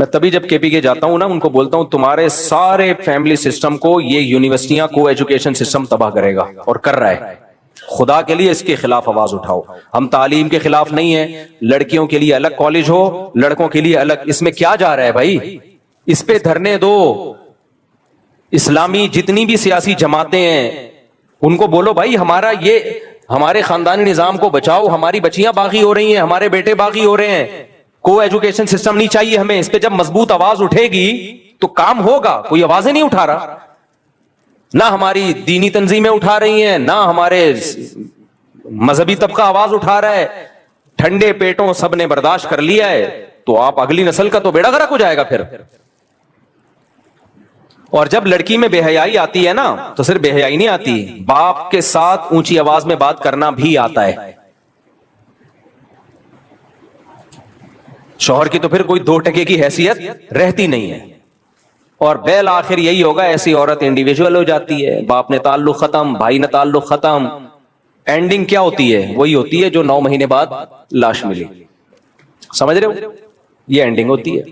میں تبھی جب کے پی کے جاتا ہوں نا ان کو بولتا ہوں تمہارے سارے فیملی سسٹم کو یہ یونیورسٹیاں کو ایجوکیشن سسٹم تباہ کرے گا اور کر رہا ہے. خدا کے لیے اس کے خلاف آواز اٹھاؤ. ہم تعلیم کے خلاف نہیں ہیں, لڑکیوں کے لیے الگ کالج ہو, لڑکوں کے لیے الگ. اس میں کیا جا رہا ہے بھائی؟ اس پہ دھرنے دو. اسلامی جتنی بھی سیاسی جماعتیں ہیں ان کو بولو بھائی ہمارے خاندانی نظام کو بچاؤ, ہماری بچیاں باغی ہو رہی ہیں, ہمارے بیٹے باغی ہو رہے ہیں, کو ایجوکیشن سسٹم نہیں چاہیے ہمیں. اس پہ جب مضبوط آواز اٹھے گی تو کام ہوگا. کوئی آوازیں نہیں اٹھا رہا, نہ ہماری دینی تنظیمیں اٹھا رہی ہیں, نہ ہمارے مذہبی طبقہ آواز اٹھا رہا ہے. ٹھنڈے پیٹوں سب نے برداشت کر لیا ہے, تو آپ اگلی نسل کا تو بیڑا غرق ہو جائے گا پھر. اور جب لڑکی میں بے حیائی آتی ہے نا تو صرف بے حیائی نہیں آتی, باپ کے ساتھ اونچی آواز میں بات کرنا بھی آتا ہے. شوہر کی تو پھر کوئی 2% کی حیثیت رہتی نہیں ہے. اور بالآخر یہی ہوگا, ایسی عورت انڈیویجول ہو جاتی ہے, باپ نے تعلق ختم, بھائی نے تعلق ختم. اینڈنگ کیا ہوتی ہے؟ وہی ہوتی ہے جو 9 مہینے بعد لاش ملی. سمجھ رہے ہو؟ یہ اینڈنگ ہوتی ہے.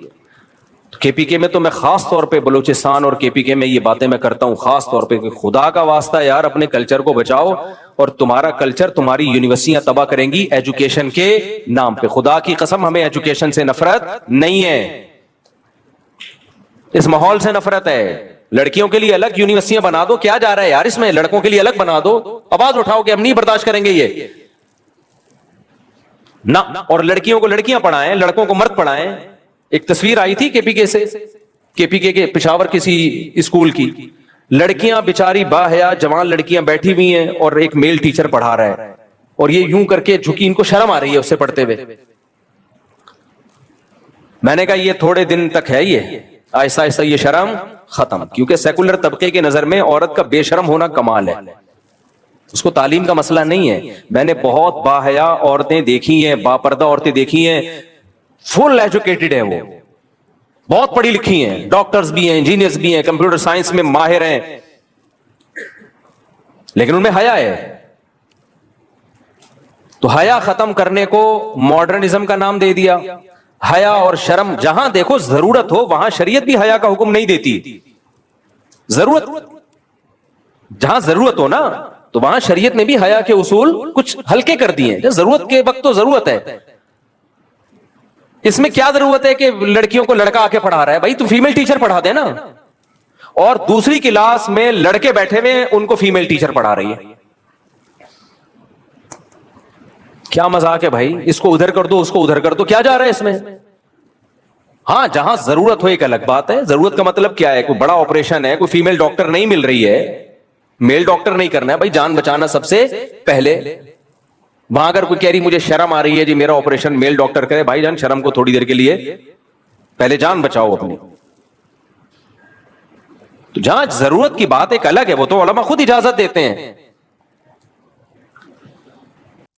کے پی کے میں تو میں خاص طور پہ بلوچستان اور کے پی کے میں یہ باتیں میں کرتا ہوں خاص طور پہ کہ خدا کا واسطہ یار اپنے کلچر کو بچاؤ. اور تمہارا کلچر تمہاری یونیورسٹیاں تباہ کریں گی ایجوکیشن کے نام پہ. خدا کی قسم ہمیں ایجوکیشن سے نفرت نہیں ہے, اس ماحول سے نفرت ہے. لڑکیوں کے لیے الگ یونیورسٹیاں بنا دو. کیا جا رہا ہے یار اس میں؟ لڑکوں کے لیے الگ بنا دو. آواز اٹھاؤ کہ ہم نہیں برداشت کریں گے یہ نہ. اور لڑکیوں کو لڑکیاں پڑھائیں, لڑکوں کو مرد پڑھائیں. ایک تصویر آئی تھی کے پی کے سے, کے پی کے پشاور کسی اسکول کی, لڑکیاں بیچاری باحیا جوان لڑکیاں بیٹھی ہوئی ہیں اور ایک میل ٹیچر پڑھا رہا ہے, اور یہ یوں کر کے جھکی, ان کو شرم آ رہی ہے اس سے پڑھتے ہوئے. میں نے کہا یہ تھوڑے دن تک ہے, یہ آہستہ آہستہ یہ شرم ختم, کیونکہ سیکولر طبقے کے نظر میں عورت کا بے شرم ہونا کمال ہے, اس کو تعلیم کا مسئلہ نہیں ہے. میں نے بہت باحیا عورتیں دیکھی ہیں, باپردہ عورتیں دیکھی ہیں, فل ایجوکیٹڈ ہیں, وہ بہت پڑھی لکھی ہیں, ڈاکٹرز بھی ہیں, انجینئرز بھی ہیں, کمپیوٹر سائنس میں ماہر ہیں, لیکن ان میں حیا ہے. تو حیا ختم کرنے کو ماڈرنزم کا نام دے دیا. حیا اور شرم جہاں دیکھو ضرورت ہو وہاں شریعت بھی حیا کا حکم نہیں دیتی. ضرورت جہاں ضرورت ہو نا تو وہاں شریعت نے بھی حیا کے اصول کچھ ہلکے کر دیے ہیں. ضرورت کے وقت تو ضرورت ہے. اس میں کیا ضرورت ہے کہ لڑکیوں کو لڑکا آ کے پڑھا رہا ہے؟ بھائی تو فیمیل ٹیچر پڑھا دے نا. اور دوسری کلاس میں لڑکے بیٹھے ہوئے ان کو فیمیل ٹیچر پڑھا رہی ہے. کیا مذاق ہے بھائی؟ اس کو ادھر کر دو, اس کو ادھر کر دو, کیا جا رہا ہے اس میں؟ ہاں جہاں ضرورت ہو ایک الگ بات ہے. ضرورت کا مطلب کیا ہے؟ کوئی بڑا آپریشن ہے, کوئی فیمیل ڈاکٹر نہیں مل رہی ہے, میل ڈاکٹر نہیں کرنا ہے بھائی, جان بچانا سب سے پہلے. وہاں اگر کوئی کہہ رہی مجھے شرم آ رہی ہے جی میرا آپریشن میل ڈاکٹر کرے, بھائی جان شرم کو تھوڑی دیر کے لیے پہلے جان بچاؤ اپنی. تو جہاں ضرورت کی بات ایک الگ ہے, وہ تو علماء خود اجازت دیتے ہیں.